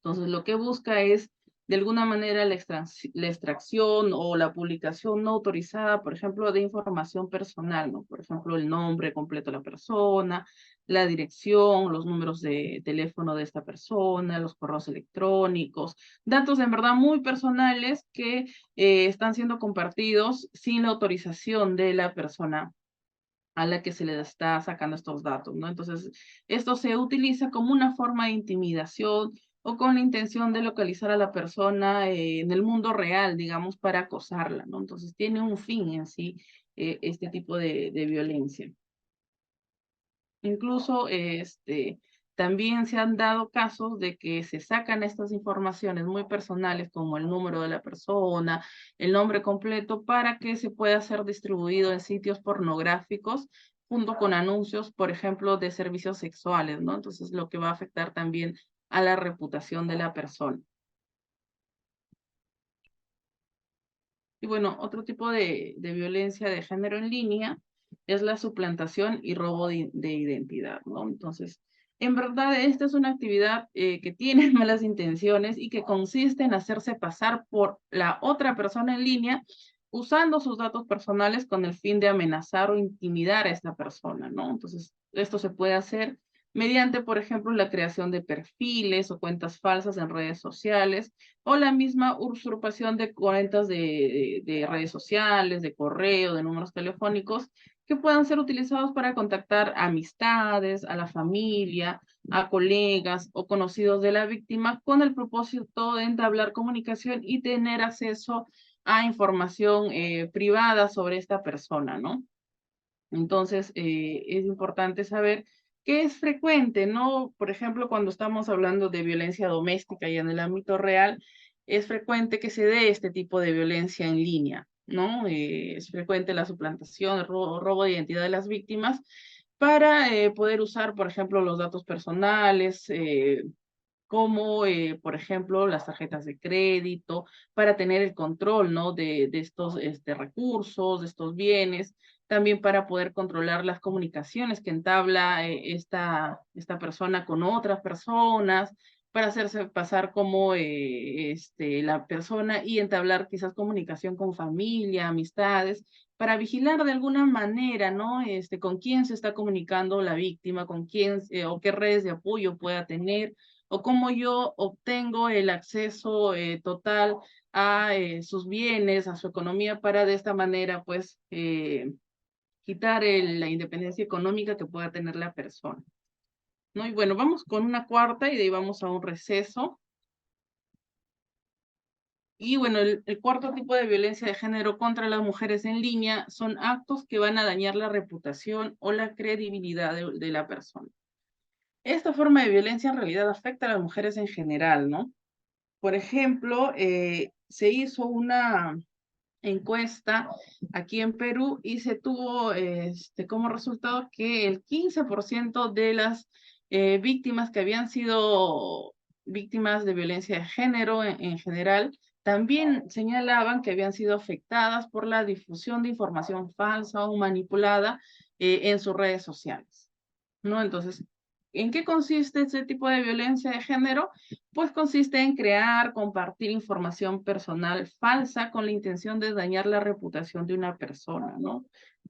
Entonces, lo que busca es de alguna manera la extracción o la publicación no autorizada, por ejemplo, de información personal, ¿no? Por ejemplo, el nombre completo de la persona, la dirección, los números de teléfono de esta persona, los correos electrónicos, datos en verdad muy personales que están siendo compartidos sin la autorización de la persona a la que se le está sacando estos datos, ¿no? Entonces, esto se utiliza como una forma de intimidación o con la intención de localizar a la persona en el mundo real, digamos, para acosarla, ¿no? Entonces, tiene un fin en sí este tipo de violencia. Incluso también se han dado casos de que se sacan estas informaciones muy personales como el número de la persona, el nombre completo, para que se pueda ser distribuido en sitios pornográficos junto con anuncios, por ejemplo, de servicios sexuales, ¿no? Entonces, lo que va a afectar también a la reputación de la persona. Y bueno, otro tipo de violencia de género en línea es la suplantación y robo de identidad, ¿no? Entonces, en verdad, esta es una actividad que tiene malas intenciones y que consiste en hacerse pasar por la otra persona en línea usando sus datos personales con el fin de amenazar o intimidar a esta persona, ¿no? Entonces, esto se puede hacer mediante, por ejemplo, la creación de perfiles o cuentas falsas en redes sociales o la misma usurpación de cuentas de redes sociales, de correo, de números telefónicos, que puedan ser utilizados para contactar a amistades, a la familia, a colegas o conocidos de la víctima con el propósito de entablar comunicación y tener acceso a información privada sobre esta persona, ¿no? Entonces, es importante saber que es frecuente, ¿no? Por ejemplo, cuando estamos hablando de violencia doméstica y en el ámbito real, es frecuente que se dé este tipo de violencia en línea, ¿no? Es frecuente la suplantación, el robo de identidad de las víctimas para poder usar, por ejemplo, los datos personales, como por ejemplo las tarjetas de crédito, para tener el control, ¿no? de estos recursos, de estos bienes, también para poder controlar las comunicaciones que entabla esta persona con otras personas, para hacerse pasar como la persona y entablar quizás comunicación con familia, amistades, para vigilar de alguna manera, ¿no? Con quién se está comunicando la víctima, con quién o qué redes de apoyo pueda tener o cómo yo obtengo el acceso total a sus bienes, a su economía, para de esta manera, pues, quitar la independencia económica que pueda tener la persona, ¿no? Y bueno, vamos con una cuarta y de ahí vamos a un receso. Y bueno, el cuarto tipo de violencia de género contra las mujeres en línea son actos que van a dañar la reputación o la credibilidad de la persona. Esta forma de violencia en realidad afecta a las mujeres en general, ¿no? Por ejemplo, se hizo una encuesta aquí en Perú y se tuvo como resultado que el 15% de las víctimas que habían sido víctimas de violencia de género en general también señalaban que habían sido afectadas por la difusión de información falsa o manipulada en sus redes sociales, ¿no? Entonces, ¿en qué consiste este tipo de violencia de género? Pues consiste en crear, compartir información personal falsa con la intención de dañar la reputación de una persona, ¿no?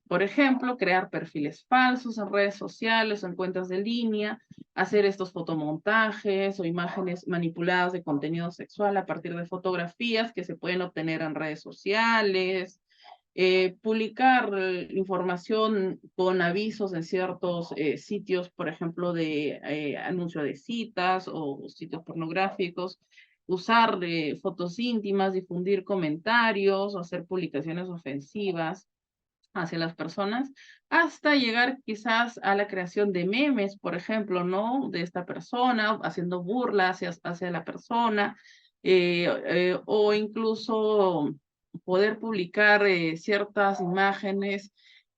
Por ejemplo, crear perfiles falsos en redes sociales o en cuentas de línea, hacer estos fotomontajes o imágenes manipuladas de contenido sexual a partir de fotografías que se pueden obtener en redes sociales, publicar información con avisos en ciertos sitios, por ejemplo, de anuncio de citas o sitios pornográficos, usar fotos íntimas, difundir comentarios, o hacer publicaciones ofensivas hacia las personas, hasta llegar quizás a la creación de memes, por ejemplo, ¿no? De esta persona, haciendo burlas hacia la persona, o incluso poder publicar ciertas imágenes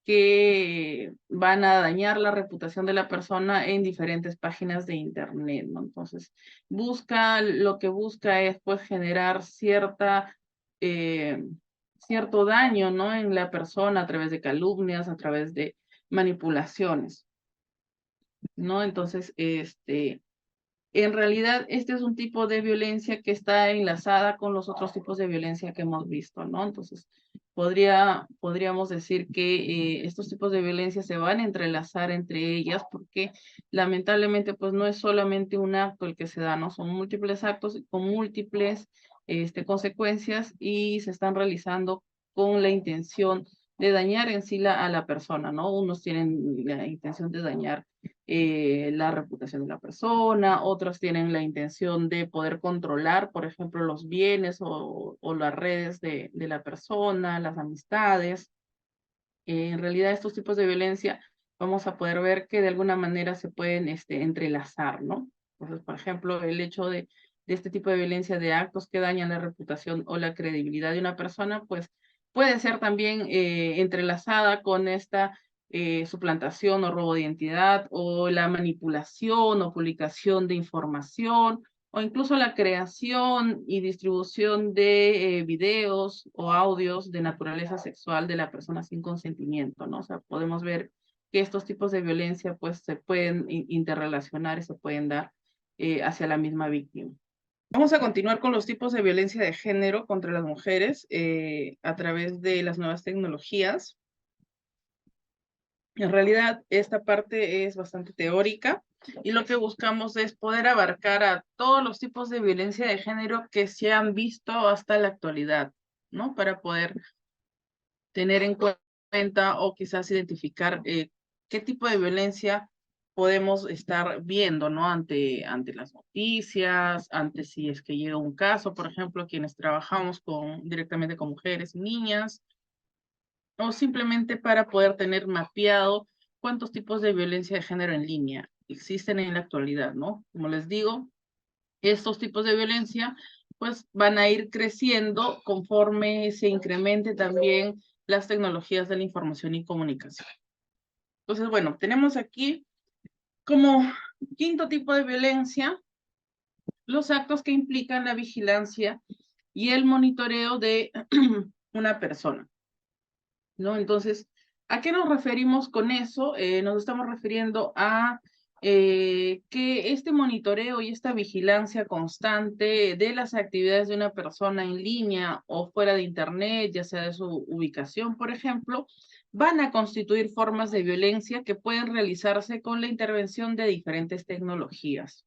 que van a dañar la reputación de la persona en diferentes páginas de internet, ¿no? Entonces, lo que busca es pues generar eh, cierto daño, ¿no? En la persona a través de calumnias, a través de manipulaciones, ¿no? Entonces, en realidad este es un tipo de violencia que está enlazada con los otros tipos de violencia que hemos visto, ¿no? Entonces, podríamos decir que estos tipos de violencia se van a entrelazar entre ellas porque lamentablemente pues no es solamente un acto el que se da, ¿no? Son múltiples actos con múltiples consecuencias y se están realizando con la intención de dañar en sí a la persona, ¿no? Unos tienen la intención de dañar la reputación de la persona, otros tienen la intención de poder controlar, por ejemplo, los bienes o las redes de la persona, las amistades. En realidad, estos tipos de violencia vamos a poder ver que de alguna manera se pueden entrelazar, ¿no? Entonces, por ejemplo, el hecho de este tipo de violencia, de actos que dañan la reputación o la credibilidad de una persona, pues puede ser también entrelazada con esta suplantación o robo de identidad o la manipulación o publicación de información o incluso la creación y distribución de videos o audios de naturaleza sexual de la persona sin consentimiento, ¿no? O sea, podemos ver que estos tipos de violencia pues se pueden interrelacionar y se pueden dar hacia la misma víctima. Vamos a continuar con los tipos de violencia de género contra las mujeres a través de las nuevas tecnologías. En realidad, esta parte es bastante teórica y lo que buscamos es poder abarcar a todos los tipos de violencia de género que se han visto hasta la actualidad, ¿no? Para poder tener en cuenta o quizás identificar qué tipo de violencia podemos estar viendo, ¿no? Ante las noticias, ante si es que llega un caso, por ejemplo, quienes trabajamos directamente con mujeres y niñas, o simplemente para poder tener mapeado cuántos tipos de violencia de género en línea existen en la actualidad, ¿no? Como les digo, estos tipos de violencia pues van a ir creciendo conforme se incremente también las tecnologías de la información y comunicación. Entonces, bueno, tenemos aquí como quinto tipo de violencia los actos que implican la vigilancia y el monitoreo de una persona, ¿no? Entonces, ¿a qué nos referimos con eso? Nos estamos refiriendo a que este monitoreo y esta vigilancia constante de las actividades de una persona en línea o fuera de Internet, ya sea de su ubicación, por ejemplo, van a constituir formas de violencia que pueden realizarse con la intervención de diferentes tecnologías,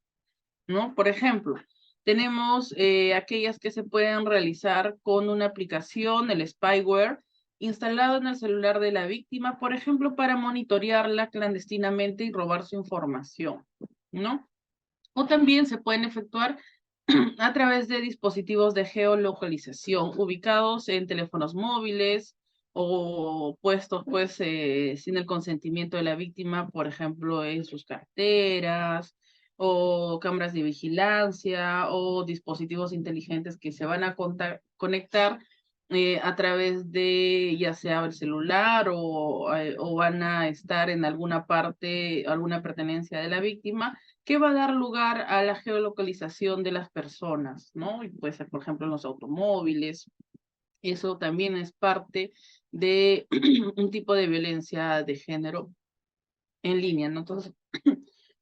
¿no? Por ejemplo, tenemos aquellas que se pueden realizar con una aplicación, el spyware, instalado en el celular de la víctima, por ejemplo, para monitorearla clandestinamente y robar su información, ¿no? O también se pueden efectuar a través de dispositivos de geolocalización ubicados en teléfonos móviles o puestos pues sin el consentimiento de la víctima, por ejemplo, en sus carteras o cámaras de vigilancia o dispositivos inteligentes que se van a conectar a través de ya sea el celular o van a estar en alguna parte, alguna pertenencia de la víctima que va a dar lugar a la geolocalización de las personas, ¿no? Y puede ser, por ejemplo, en los automóviles. Eso también es parte de un tipo de violencia de género en línea, ¿no? Entonces,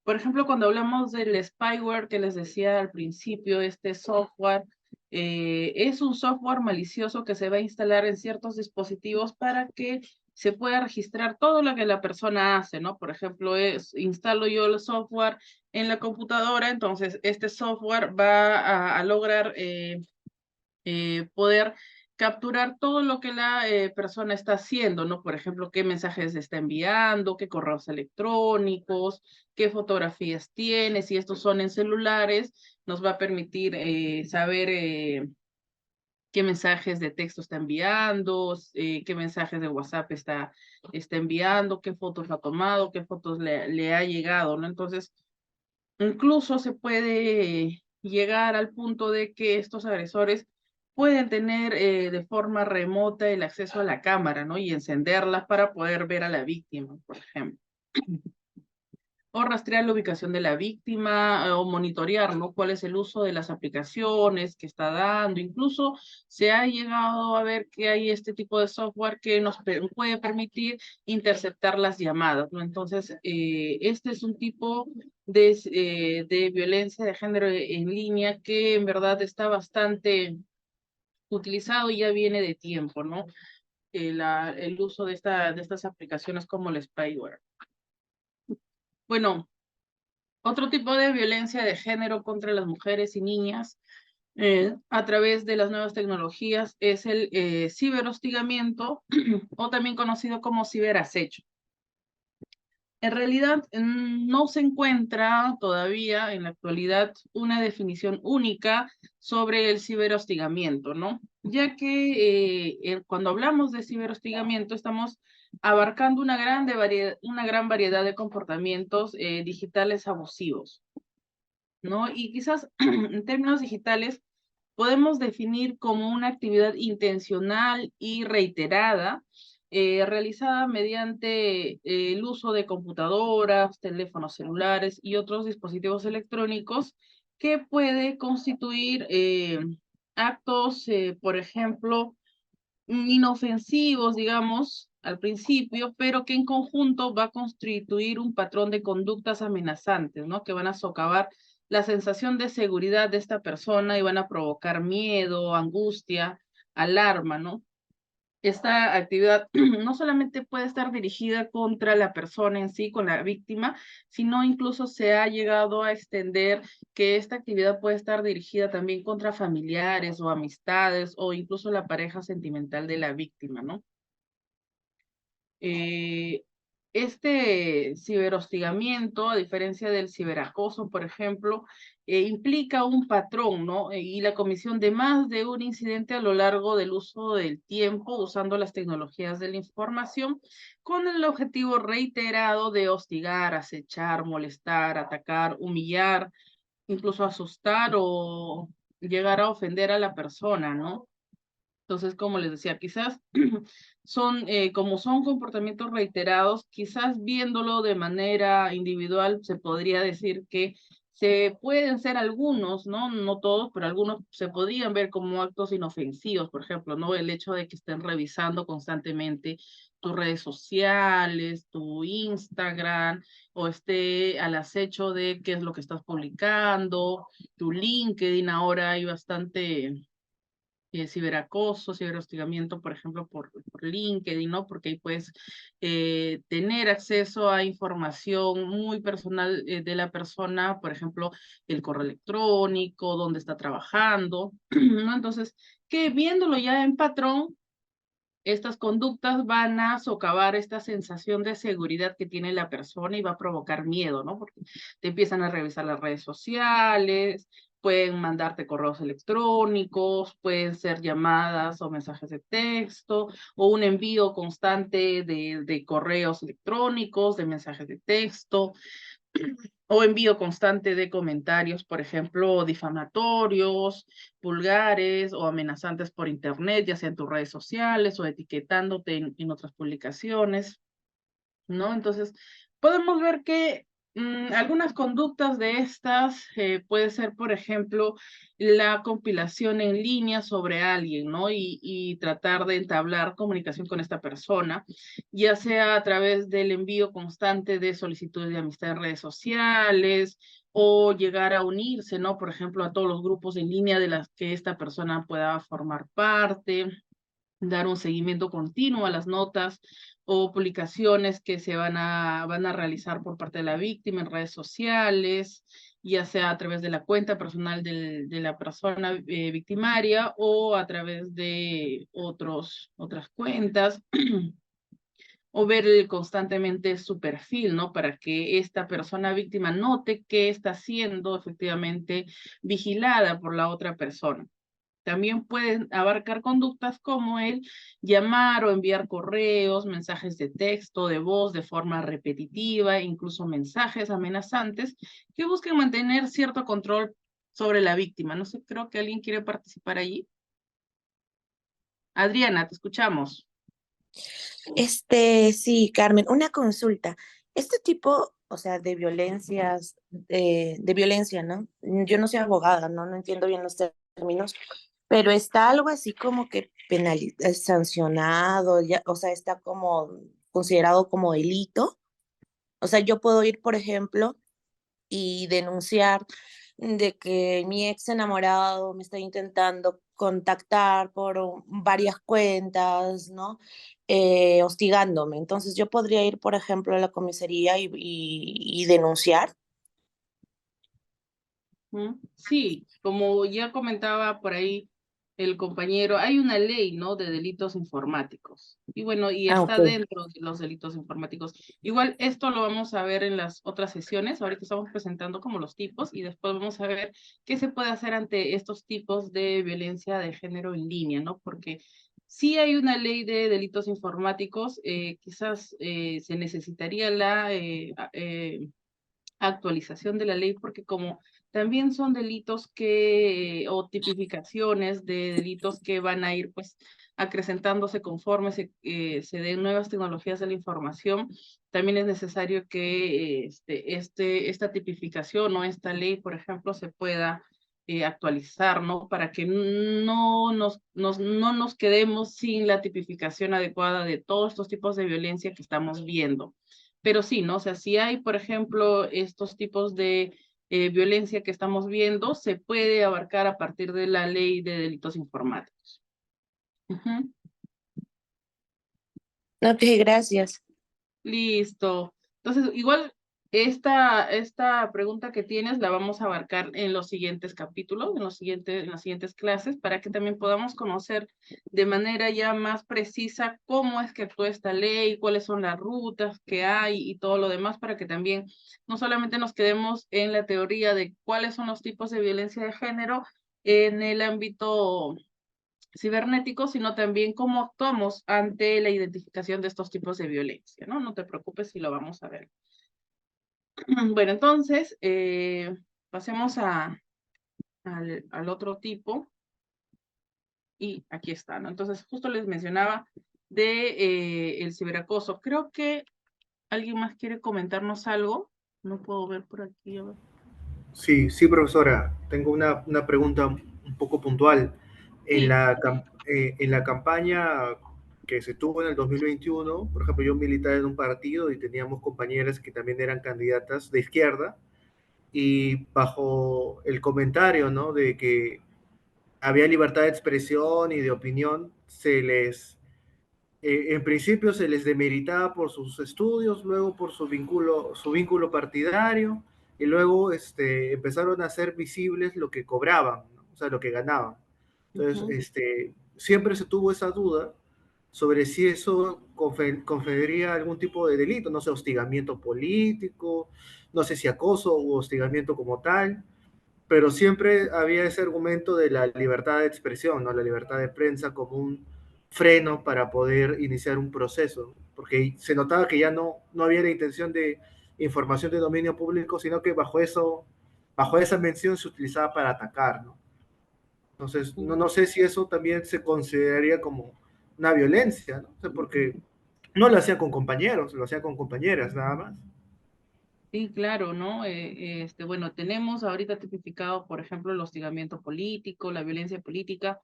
por ejemplo, cuando hablamos del spyware que les decía al principio, este software es un software malicioso que se va a instalar en ciertos dispositivos para que se pueda registrar todo lo que la persona hace, ¿no? Por ejemplo, instalo yo el software en la computadora, entonces este software va a lograr poder capturar todo lo que la persona está haciendo, ¿no? Por ejemplo, qué mensajes está enviando, qué correos electrónicos, qué fotografías tiene, si estos son en celulares, nos va a permitir saber qué mensajes de texto está enviando, qué mensajes de WhatsApp está enviando, qué fotos ha tomado, qué fotos le ha llegado, ¿no? Entonces, incluso se puede llegar al punto de que estos agresores pueden tener de forma remota el acceso a la cámara, ¿no? Y encenderla para poder ver a la víctima, por ejemplo. O rastrear la ubicación de la víctima o monitorear, ¿no? Cuál es el uso de las aplicaciones que está dando. Incluso se ha llegado a ver que hay este tipo de software que nos puede permitir interceptar las llamadas, ¿no? Entonces, este es un tipo de violencia de género en línea que en verdad está bastante utilizado y ya viene de tiempo, ¿no? El uso de estas aplicaciones como el spyware. Bueno, otro tipo de violencia de género contra las mujeres y niñas a través de las nuevas tecnologías es el ciberhostigamiento o también conocido como ciberacecho. En realidad, no se encuentra todavía en la actualidad una definición única sobre el ciberhostigamiento, ¿no? Ya que cuando hablamos de ciberhostigamiento estamos abarcando una gran variedad de comportamientos digitales abusivos, ¿no? Y quizás en términos digitales podemos definir como una actividad intencional y reiterada realizada mediante el uso de computadoras, teléfonos celulares y otros dispositivos electrónicos que puede constituir actos, por ejemplo, inofensivos, digamos, al principio, pero que en conjunto va a constituir un patrón de conductas amenazantes, ¿no? Que van a socavar la sensación de seguridad de esta persona y van a provocar miedo, angustia, alarma, ¿no? Esta actividad no solamente puede estar dirigida contra la persona en sí, con la víctima, sino incluso se ha llegado a extender que esta actividad puede estar dirigida también contra familiares o amistades o incluso la pareja sentimental de la víctima, ¿no? Eh, este ciberhostigamiento, a diferencia del ciberacoso, por ejemplo, implica un patrón, ¿no? Y la comisión de más de un incidente a lo largo del uso del tiempo, usando las tecnologías de la información, con el objetivo reiterado de hostigar, acechar, molestar, atacar, humillar, incluso asustar o llegar a ofender a la persona, ¿no? Entonces, como les decía, quizás como son comportamientos reiterados, quizás viéndolo de manera individual, se podría decir que se pueden ser algunos, ¿no? No todos, pero algunos se podrían ver como actos inofensivos, por ejemplo, ¿no? El hecho de que estén revisando constantemente tus redes sociales, tu Instagram, o esté al acecho de qué es lo que estás publicando, tu LinkedIn, ahora hay bastante ciberacoso, ciberhostigamiento, por ejemplo, por LinkedIn, ¿no? Porque ahí puedes tener acceso a información muy personal de la persona, por ejemplo, el correo electrónico, dónde está trabajando, ¿no? Entonces, que viéndolo ya en patrón, estas conductas van a socavar esta sensación de seguridad que tiene la persona y va a provocar miedo, ¿no? Porque te empiezan a revisar las redes sociales, pueden mandarte correos electrónicos, pueden ser llamadas o mensajes de texto, o un envío constante de correos electrónicos, de mensajes de texto, o envío constante de comentarios, por ejemplo, difamatorios, vulgares o amenazantes por internet, ya sea en tus redes sociales o etiquetándote en otras publicaciones, ¿no? Entonces, podemos ver que algunas conductas de estas puede ser, por ejemplo, la compilación en línea sobre alguien, ¿no? Y tratar de entablar comunicación con esta persona, ya sea a través del envío constante de solicitudes de amistad en redes sociales o llegar a unirse, ¿no? Por ejemplo, a todos los grupos en línea de las que esta persona pueda formar parte, dar un seguimiento continuo a las notas o publicaciones que van a realizar por parte de la víctima en redes sociales, ya sea a través de la cuenta personal de la persona victimaria o a través de otras cuentas. O ver constantemente su perfil, ¿no? Para que esta persona víctima note que está siendo efectivamente vigilada por la otra persona. También pueden abarcar conductas como el llamar o enviar correos, mensajes de texto, de voz de forma repetitiva, incluso mensajes amenazantes que busquen mantener cierto control sobre la víctima. No sé, creo que alguien quiere participar allí. Adriana, te escuchamos. Sí, Carmen, una consulta. Este tipo, o sea, de violencias, de violencia, ¿no? Yo no soy abogada, ¿no? No entiendo bien los términos, pero está algo así como que sancionado, ya, o sea, está como considerado como delito. O sea, yo puedo ir, por ejemplo, y denunciar de que mi ex enamorado me está intentando contactar por varias cuentas, ¿no? Hostigándome. Entonces yo podría ir, por ejemplo, a la comisaría y denunciar. ¿Mm? Sí, como ya comentaba por ahí el compañero, hay una ley, ¿no? De delitos informáticos. Y bueno, y Ah, ok. está dentro de los delitos informáticos. Igual esto lo vamos a ver en las otras sesiones. Ahorita estamos presentando como los tipos y después vamos a ver qué se puede hacer ante estos tipos de violencia de género en línea, ¿no? Porque sí hay una ley de delitos informáticos, quizás se necesitaría la actualización de la ley, porque como también son delitos que, o tipificaciones de delitos que van a ir pues acrecentándose conforme se den nuevas tecnologías de la información, también es necesario que esta tipificación o esta ley, por ejemplo, se pueda actualizar, ¿no? Para que no nos quedemos sin la tipificación adecuada de todos estos tipos de violencia que estamos viendo. Pero sí, ¿no? O sea, si hay, por ejemplo, estos tipos de violencia que estamos viendo, se puede abarcar a partir de la ley de delitos informáticos. Ujú. Ok, gracias. Listo. Entonces, igual esta pregunta que tienes la vamos a abarcar en los siguientes capítulos, en las siguientes clases, para que también podamos conocer de manera ya más precisa cómo es que actúa esta ley, cuáles son las rutas que hay y todo lo demás, para que también no solamente nos quedemos en la teoría de cuáles son los tipos de violencia de género en el ámbito cibernético, sino también cómo actuamos ante la identificación de estos tipos de violencia, ¿no? No te preocupes si lo vamos a ver. Bueno, entonces, pasemos al otro tipo, y aquí está, ¿no? Entonces, justo les mencionaba de el ciberacoso. Creo que alguien más quiere comentarnos algo. No puedo ver por aquí. A ver. Sí, sí, profesora. Tengo una pregunta un poco puntual. Sí. En la campaña que se tuvo en el 2021, por ejemplo, yo militaba en un partido y teníamos compañeras que también eran candidatas de izquierda y bajo el comentario, ¿no? De que había libertad de expresión y de opinión, en principio se les demeritaba por sus estudios, luego por su vínculo partidario, y luego empezaron a hacer visibles lo que cobraban, ¿no? O sea, lo que ganaban. Entonces, Ujú, siempre se tuvo esa duda sobre si eso conferiría algún tipo de delito, no sé, hostigamiento político, no sé si acoso u hostigamiento como tal, pero siempre había ese argumento de la libertad de expresión, ¿no? La libertad de prensa como un freno para poder iniciar un proceso, porque se notaba que ya no había la intención de información de dominio público, sino que bajo esa mención se utilizaba para atacar, ¿no? Entonces, ujú. no sé si eso también se consideraría como una violencia, ¿no? O sea, porque no lo hacía con compañeros, lo hacía con compañeras, nada más. Sí, claro, ¿no? Bueno, tenemos ahorita tipificado, por ejemplo, el hostigamiento político, la violencia política,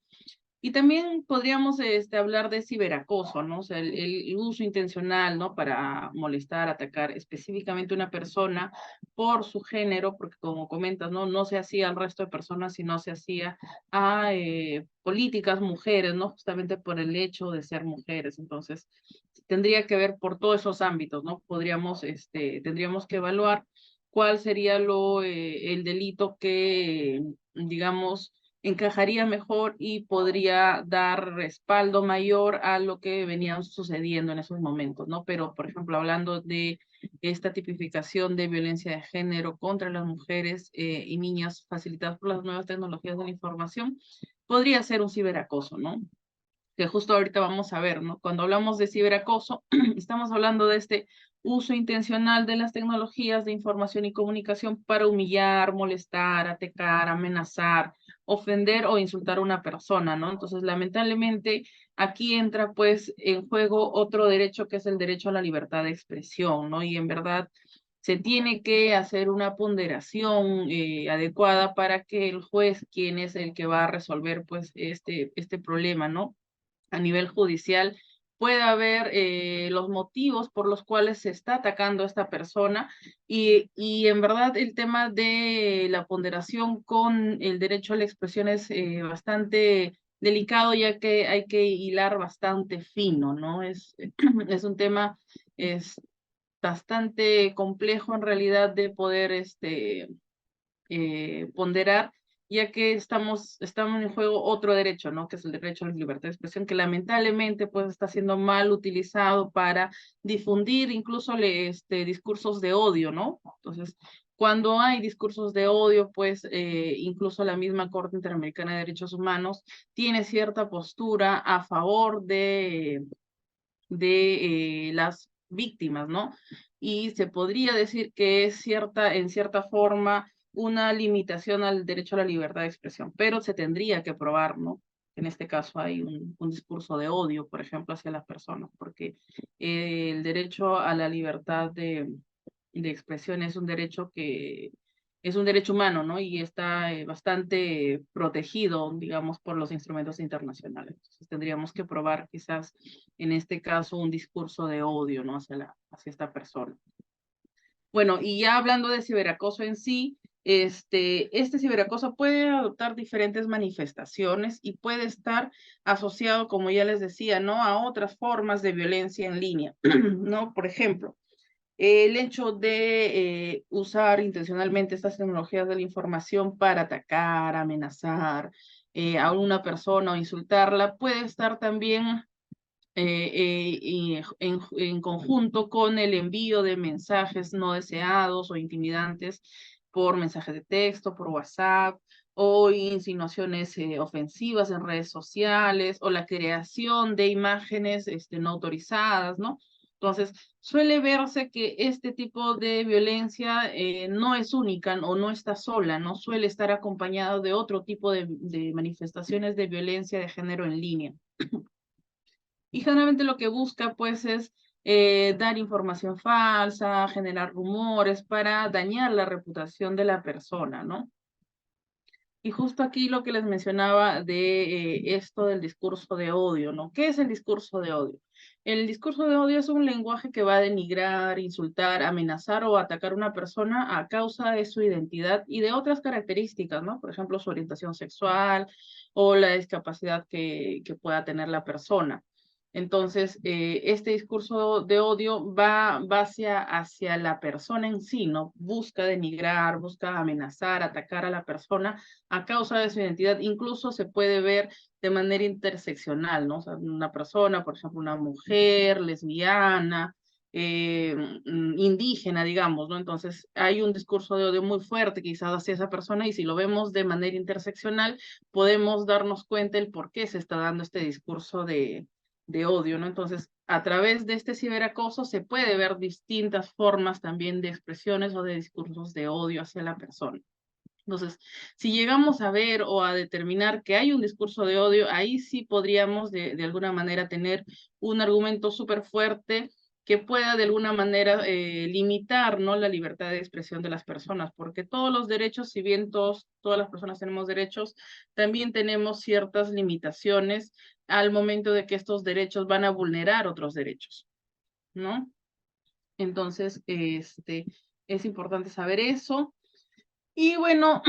y también podríamos hablar de ciberacoso, ¿no? O sea, el uso intencional, ¿no? Para molestar, atacar específicamente a una persona por su género, porque como comentas, ¿no? No se hacía al resto de personas, sino se hacía a políticas mujeres, ¿no? Justamente por el hecho de ser mujeres. Entonces, tendría que ver por todos esos ámbitos, ¿no? Tendríamos que evaluar cuál sería el delito que, digamos, encajaría mejor y podría dar respaldo mayor a lo que venía sucediendo en esos momentos, ¿no? Pero, por ejemplo, hablando de esta tipificación de violencia de género contra las mujeres y niñas facilitadas por las nuevas tecnologías de la información, podría ser un ciberacoso, ¿no? Que justo ahorita vamos a ver, ¿no? Cuando hablamos de ciberacoso, estamos hablando de este uso intencional de las tecnologías de información y comunicación para humillar, molestar, atacar, amenazar, ofender o insultar a una persona, ¿no? Entonces, lamentablemente, aquí entra pues en juego otro derecho que es el derecho a la libertad de expresión, ¿no? Y en verdad se tiene que hacer una ponderación adecuada para que el juez, quien es el que va a resolver pues este problema, ¿no? A nivel judicial puede haber los motivos por los cuales se está atacando a esta persona y en verdad el tema de la ponderación con el derecho a la expresión es bastante delicado, ya que hay que hilar bastante fino, ¿no? Es un tema es bastante complejo en realidad de poder ponderar, ya que estamos en juego otro derecho, ¿no? Que es el derecho a la libertad de expresión, que lamentablemente pues está siendo mal utilizado para difundir incluso discursos de odio, ¿no? Entonces, cuando hay discursos de odio, pues incluso la misma Corte Interamericana de Derechos Humanos tiene cierta postura a favor de las víctimas, ¿no? Y se podría decir que es en cierta forma, una limitación al derecho a la libertad de expresión, pero se tendría que probar, ¿no? En este caso hay un discurso de odio, por ejemplo, hacia las personas, porque el derecho a la libertad de expresión es un derecho humano, ¿no? Y está bastante protegido, digamos, por los instrumentos internacionales. Entonces tendríamos que probar quizás en este caso un discurso de odio, ¿no? Hacia esta persona. Y ya hablando de ciberacoso en sí, este ciberacoso puede adoptar diferentes manifestaciones y puede estar asociado, como ya les decía, ¿no? A otras formas de violencia en línea, ¿no? Por ejemplo, el hecho de usar intencionalmente estas tecnologías de la información para atacar, amenazar a una persona o insultarla puede estar también y en conjunto con el envío de mensajes no deseados o intimidantes por mensajes de texto, por WhatsApp, o insinuaciones ofensivas en redes sociales, o la creación de imágenes no autorizadas, ¿no? Entonces, suele verse que este tipo de violencia no es única o no está sola, no suele estar acompañado de otro tipo de manifestaciones de violencia de género en línea. Y generalmente lo que busca pues es dar información falsa, generar rumores para dañar la reputación de la persona, ¿no? Y justo aquí lo que les mencionaba de esto del discurso de odio, ¿no? ¿Qué es el discurso de odio? El discurso de odio es un lenguaje que va a denigrar, insultar, amenazar o atacar a una persona a causa de su identidad y de otras características, ¿no? Por ejemplo, su orientación sexual o la discapacidad que pueda tener la persona. Entonces, este discurso de odio va hacia la persona en sí, ¿no? Busca denigrar, busca amenazar, atacar a la persona a causa de su identidad. Incluso se puede ver de manera interseccional, ¿no? O sea, una persona, por ejemplo, una mujer, lesbiana, indígena, digamos, ¿no? Entonces, hay un discurso de odio muy fuerte quizás hacia esa persona y si lo vemos de manera interseccional, podemos darnos cuenta el por qué se está dando este discurso de odio, ¿no? Entonces, a través de este ciberacoso se puede ver distintas formas también de expresiones o de discursos de odio hacia la persona. Entonces, si llegamos a ver o a determinar que hay un discurso de odio, ahí sí podríamos de alguna manera tener un argumento súper fuerte que pueda de alguna manera limitar, ¿no? La libertad de expresión de las personas, porque todos los derechos, si bien todas las personas tenemos derechos, también tenemos ciertas limitaciones al momento de que estos derechos van a vulnerar otros derechos, ¿no? Entonces, es importante saber eso. Y bueno,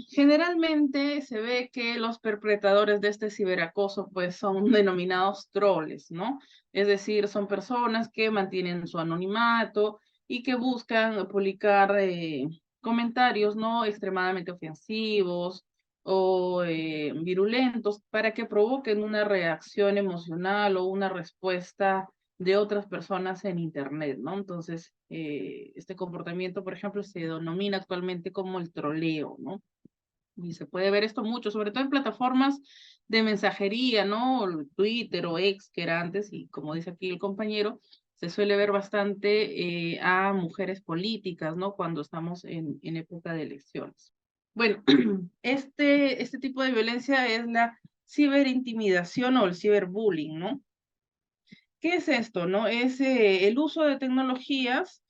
generalmente se ve que los perpetradores de este ciberacoso pues son denominados troles, ¿no? Es decir, son personas que mantienen su anonimato y que buscan publicar comentarios, ¿no? Extremadamente ofensivos o virulentos para que provoquen una reacción emocional o una respuesta de otras personas en Internet, ¿no? Entonces, este comportamiento, por ejemplo, se denomina actualmente como el troleo, ¿no? Y se puede ver esto mucho, sobre todo en plataformas de mensajería, ¿no? Twitter o X, que era antes, y como dice aquí el compañero, se suele ver bastante a mujeres políticas, ¿no? Cuando estamos en época de elecciones. Bueno, este tipo de violencia es la ciberintimidación o el ciberbullying, ¿no? ¿Qué es esto, no? Es el uso de tecnologías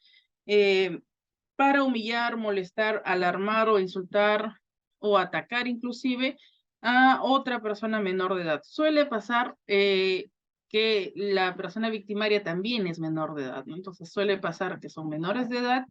para humillar, molestar, alarmar o insultar o atacar inclusive a otra persona menor de edad. Suele pasar que la persona victimaria también es menor de edad, ¿no? Entonces suele pasar que son menores de edad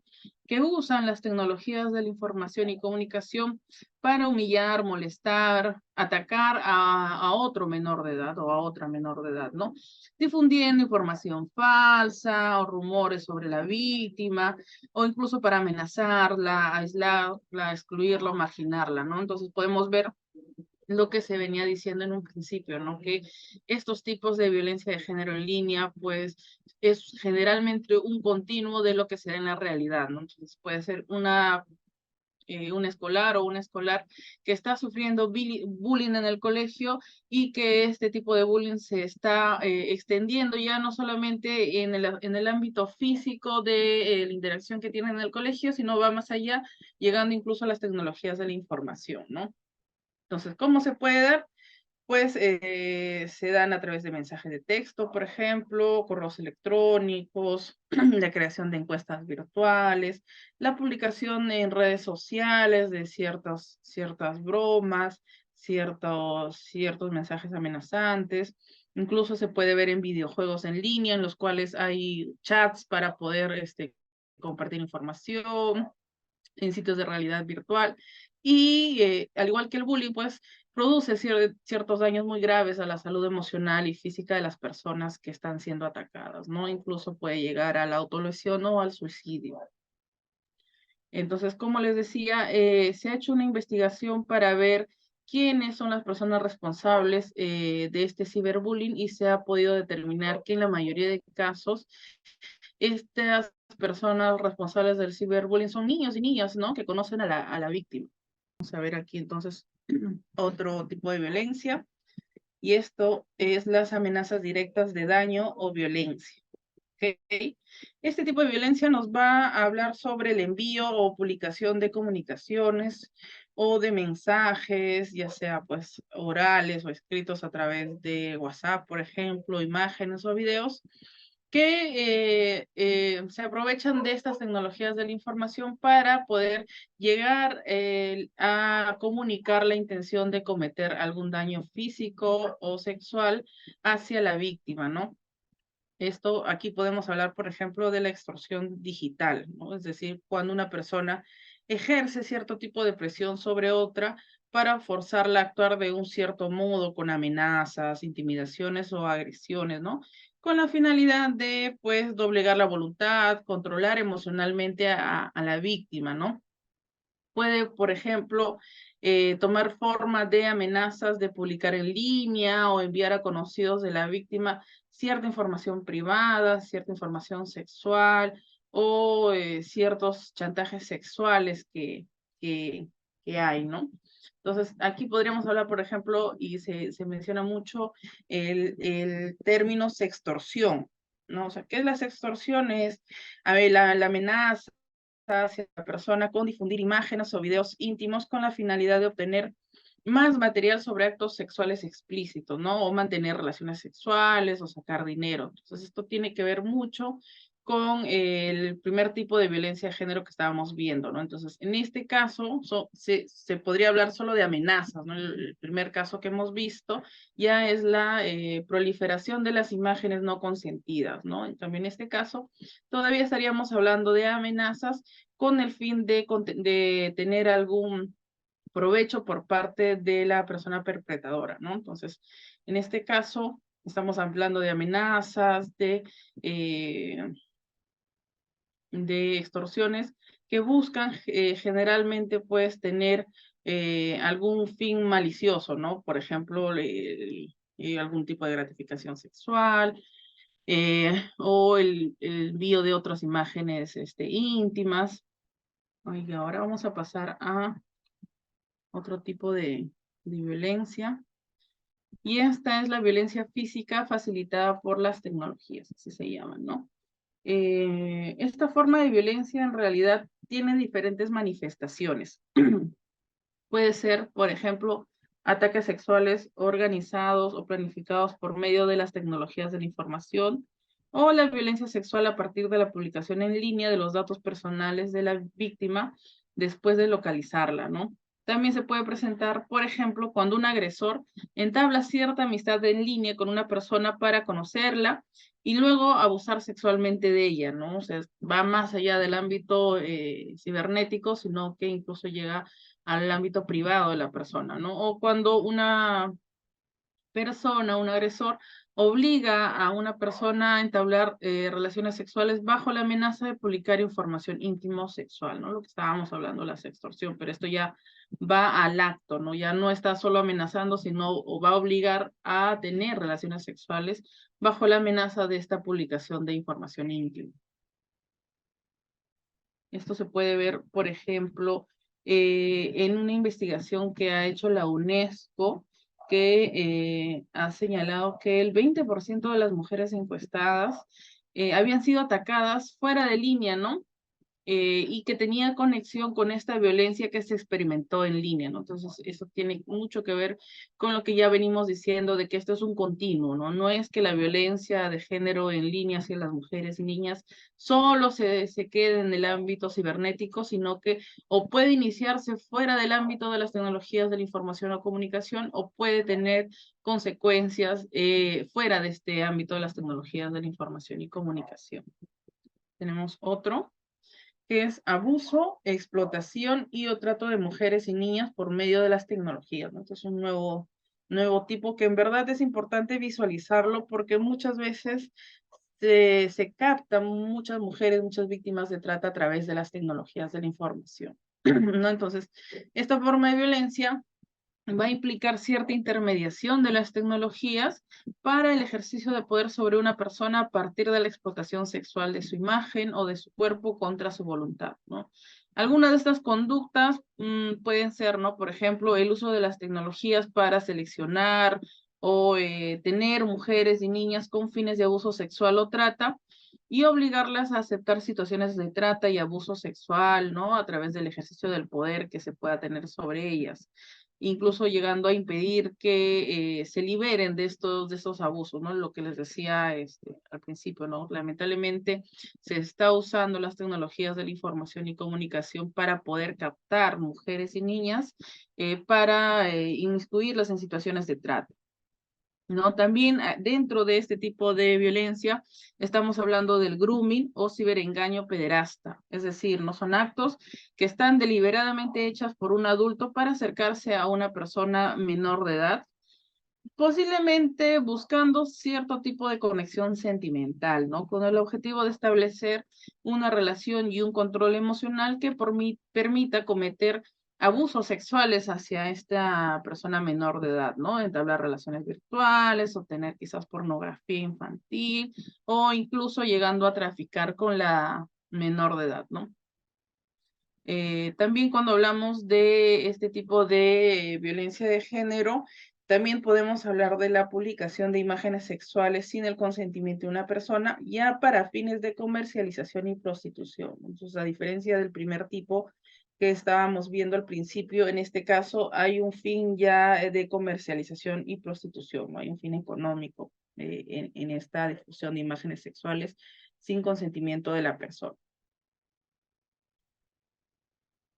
que usan las tecnologías de la información y comunicación para humillar, molestar, atacar a otro menor de edad o a otra menor de edad, ¿no? Difundiendo información falsa o rumores sobre la víctima, o incluso para amenazarla, aislarla, excluirla o marginarla, ¿no? Entonces podemos ver lo que se venía diciendo en un principio, ¿no? Que estos tipos de violencia de género en línea, pues, es generalmente un continuo de lo que se da en la realidad, ¿no? Entonces puede ser un escolar o una escolar que está sufriendo bullying en el colegio y que este tipo de bullying se está extendiendo ya no solamente en el ámbito físico de la interacción que tienen en el colegio, sino va más allá, llegando incluso a las tecnologías de la información, ¿no? Entonces, ¿cómo se puede dar? Pues se dan a través de mensajes de texto, por ejemplo, correos electrónicos, la creación de encuestas virtuales, la publicación en redes sociales de ciertas bromas, ciertos mensajes amenazantes. Incluso se puede ver en videojuegos en línea, en los cuales hay chats para poder compartir información, en sitios de realidad virtual. Y al igual que el bullying, pues produce ciertos daños muy graves a la salud emocional y física de las personas que están siendo atacadas, ¿no? Incluso puede llegar a la autolesión o al suicidio. Entonces, como les decía, se ha hecho una investigación para ver quiénes son las personas responsables de este ciberbullying y se ha podido determinar que en la mayoría de casos estas personas responsables del ciberbullying son niños y niñas, ¿no? Que conocen a la víctima. Vamos a ver aquí entonces otro tipo de violencia, y esto es las amenazas directas de daño o violencia. ¿Okay? Este tipo de violencia nos va a hablar sobre el envío o publicación de comunicaciones o de mensajes, ya sea pues orales o escritos a través de WhatsApp, por ejemplo, imágenes o videos, que se aprovechan de estas tecnologías de la información para poder llegar a comunicar la intención de cometer algún daño físico o sexual hacia la víctima, ¿no? Esto, aquí podemos hablar, por ejemplo, de la extorsión digital, ¿no? Es decir, cuando una persona ejerce cierto tipo de presión sobre otra para forzarla a actuar de un cierto modo, con amenazas, intimidaciones o agresiones, ¿no? Con la finalidad de, pues, doblegar la voluntad, controlar emocionalmente a la víctima, ¿no? Puede, por ejemplo, tomar forma de amenazas de publicar en línea o enviar a conocidos de la víctima cierta información privada, cierta información sexual o ciertos chantajes sexuales que, que hay, ¿no? Entonces, aquí podríamos hablar, por ejemplo, y se menciona mucho el término sextorsión, ¿no? O sea, ¿qué es la sextorsión? Es, a ver, la amenaza hacia la persona con difundir imágenes o videos íntimos con la finalidad de obtener más material sobre actos sexuales explícitos, ¿no? O mantener relaciones sexuales o sacar dinero. Entonces, esto tiene que ver mucho con el primer tipo de violencia de género que estábamos viendo, ¿no? Entonces, en este caso, se podría hablar solo de amenazas, ¿no? El primer caso que hemos visto ya es la proliferación de las imágenes no consentidas, ¿no? En cambio, en este caso, todavía estaríamos hablando de amenazas con el fin de tener algún provecho por parte de la persona perpetradora, ¿no? Entonces, en este caso, estamos hablando de amenazas, de extorsiones que buscan generalmente, pues, tener algún fin malicioso, ¿no? Por ejemplo, algún tipo de gratificación sexual, o el envío de otras imágenes íntimas. Oiga, ahora vamos a pasar a otro tipo de violencia. Y esta es la violencia física facilitada por las tecnologías, así se llaman, ¿no? Esta forma de violencia en realidad tiene diferentes manifestaciones. Puede ser, por ejemplo, ataques sexuales organizados o planificados por medio de las tecnologías de la información, o la violencia sexual a partir de la publicación en línea de los datos personales de la víctima después de localizarla, ¿no? también se puede presentar, por ejemplo, cuando un agresor entabla cierta amistad en línea con una persona para conocerla y luego abusar sexualmente de ella, ¿no? O sea, va más allá del ámbito cibernético, sino que incluso llega al ámbito privado de la persona, ¿no? O cuando una persona, un agresor, obliga a una persona a entablar relaciones sexuales bajo la amenaza de publicar información íntimo sexual, ¿no? Lo que estábamos hablando, la sextorsión, pero esto ya va al acto, ¿no? Ya no está solo amenazando, sino o va a obligar a tener relaciones sexuales bajo la amenaza de esta publicación de información íntima. Esto se puede ver, por ejemplo, en una investigación que ha hecho la UNESCO, que ha señalado que el 20% de las mujeres encuestadas habían sido atacadas fuera de línea, ¿no? Y que tenía conexión con esta violencia que se experimentó en línea, ¿no? Entonces, eso tiene mucho que ver con lo que ya venimos diciendo de que esto es un continuo, ¿no? No es que la violencia de género en línea hacia las mujeres y niñas solo se quede en el ámbito cibernético, sino que o puede iniciarse fuera del ámbito de las tecnologías de la información o comunicación o puede tener consecuencias fuera de este ámbito de las tecnologías de la información y comunicación. Tenemos otro que es abuso, explotación y o trato de mujeres y niñas por medio de las tecnologías, ¿no? Este es un nuevo tipo que en verdad es importante visualizarlo porque muchas veces se captan muchas mujeres, muchas víctimas de trata a través de las tecnologías de la información, ¿no? Entonces, esta forma de violencia va a implicar cierta intermediación de las tecnologías para el ejercicio de poder sobre una persona a partir de la explotación sexual de su imagen o de su cuerpo contra su voluntad, ¿no? Algunas de estas conductas pueden ser, ¿no? Por ejemplo, el uso de las tecnologías para seleccionar o tener mujeres y niñas con fines de abuso sexual o trata y obligarlas a aceptar situaciones de trata y abuso sexual, ¿no? A través del ejercicio del poder que se pueda tener sobre ellas, incluso llegando a impedir que se liberen de estos abusos, ¿no? Lo que les decía al principio, ¿no? Lamentablemente se está usando las tecnologías de la información y comunicación para poder captar mujeres y niñas para inmiscuirlas en situaciones de trata, ¿no? También dentro de este tipo de violencia estamos hablando del grooming o ciberengaño pederasta, es decir, no son actos que están deliberadamente hechas por un adulto para acercarse a una persona menor de edad, posiblemente buscando cierto tipo de conexión sentimental, ¿no? Con el objetivo de establecer una relación y un control emocional que permita cometer abusos sexuales hacia esta persona menor de edad, ¿no? Entablar relaciones virtuales, obtener quizás pornografía infantil o incluso llegando a traficar con la menor de edad, ¿no? También cuando hablamos de este tipo de violencia de género, también podemos hablar de la publicación de imágenes sexuales sin el consentimiento de una persona, ya para fines de comercialización y prostitución. Entonces, a diferencia del primer tipo que estábamos viendo al principio, en este caso hay un fin ya de comercialización y prostitución, ¿no? Hay un fin económico en esta difusión de imágenes sexuales sin consentimiento de la persona.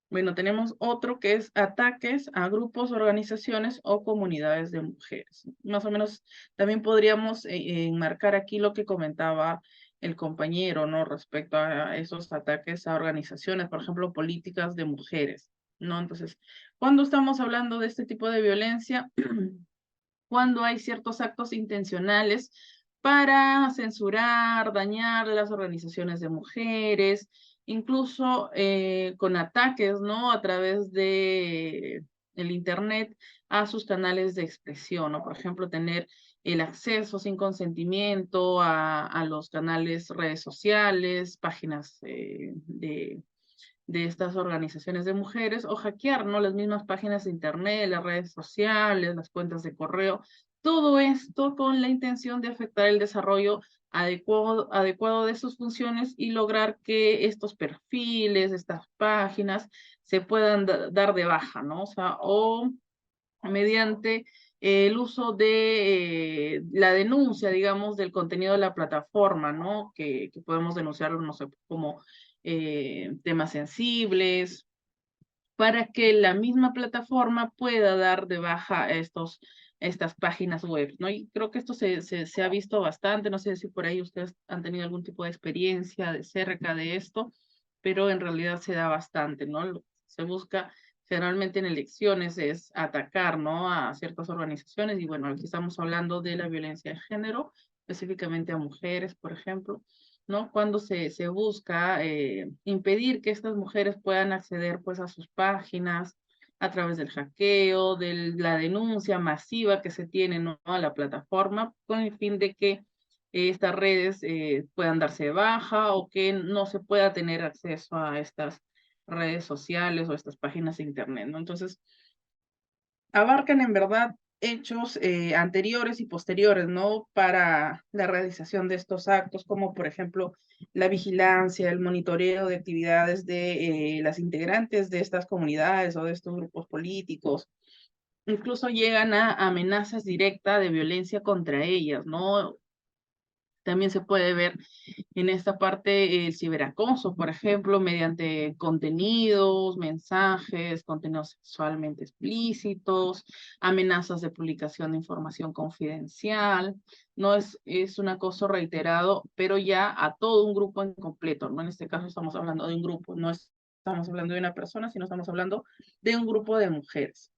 Bueno, tenemos otro que es ataques a grupos, organizaciones o comunidades de mujeres. Más o menos también podríamos enmarcar aquí lo que comentaba el compañero, ¿no? Respecto a esos ataques a organizaciones, por ejemplo, políticas de mujeres, ¿no? Entonces, cuando estamos hablando de este tipo de violencia, cuando hay ciertos actos intencionales para censurar, dañar las organizaciones de mujeres, incluso con ataques, ¿no? A través de el Internet a sus canales de expresión, ¿no? Por ejemplo, tener el acceso sin consentimiento a los canales, redes sociales, páginas de estas organizaciones de mujeres o hackear, ¿no? Las mismas páginas de internet, las redes sociales, las cuentas de correo, todo esto con la intención de afectar el desarrollo adecuado de sus funciones y lograr que estos perfiles, estas páginas, se puedan dar de baja, ¿no? O sea, o mediante el uso de la denuncia, digamos, del contenido de la plataforma, ¿no? Que podemos denunciarlo, no sé, como temas sensibles, para que la misma plataforma pueda dar de baja estas páginas web, ¿no? Y creo que esto se ha visto bastante, no sé si por ahí ustedes han tenido algún tipo de experiencia de cerca de esto, pero en realidad se da bastante, ¿no? Lo que se busca generalmente en elecciones es atacar, ¿no? A ciertas organizaciones y bueno, aquí estamos hablando de la violencia de género, específicamente a mujeres, por ejemplo, ¿no? Cuando se busca impedir que estas mujeres puedan acceder pues a sus páginas a través del hackeo, de la denuncia masiva que se tiene, ¿no? A la plataforma con el fin de que estas redes puedan darse de baja o que no se pueda tener acceso a estas redes sociales o estas páginas de internet, ¿no? Entonces, abarcan en verdad hechos anteriores y posteriores, ¿no? Para la realización de estos actos, como por ejemplo la vigilancia, el monitoreo de actividades de las integrantes de estas comunidades o de estos grupos políticos. Incluso llegan a amenazas directas de violencia contra ellas, ¿no? También se puede ver en esta parte el ciberacoso, por ejemplo, mediante contenidos, mensajes, contenidos sexualmente explícitos, amenazas de publicación de información confidencial. No es un acoso reiterado, pero ya a todo un grupo en completo, ¿no? En este caso estamos hablando de un grupo, no estamos hablando de una persona, sino estamos hablando de un grupo de mujeres.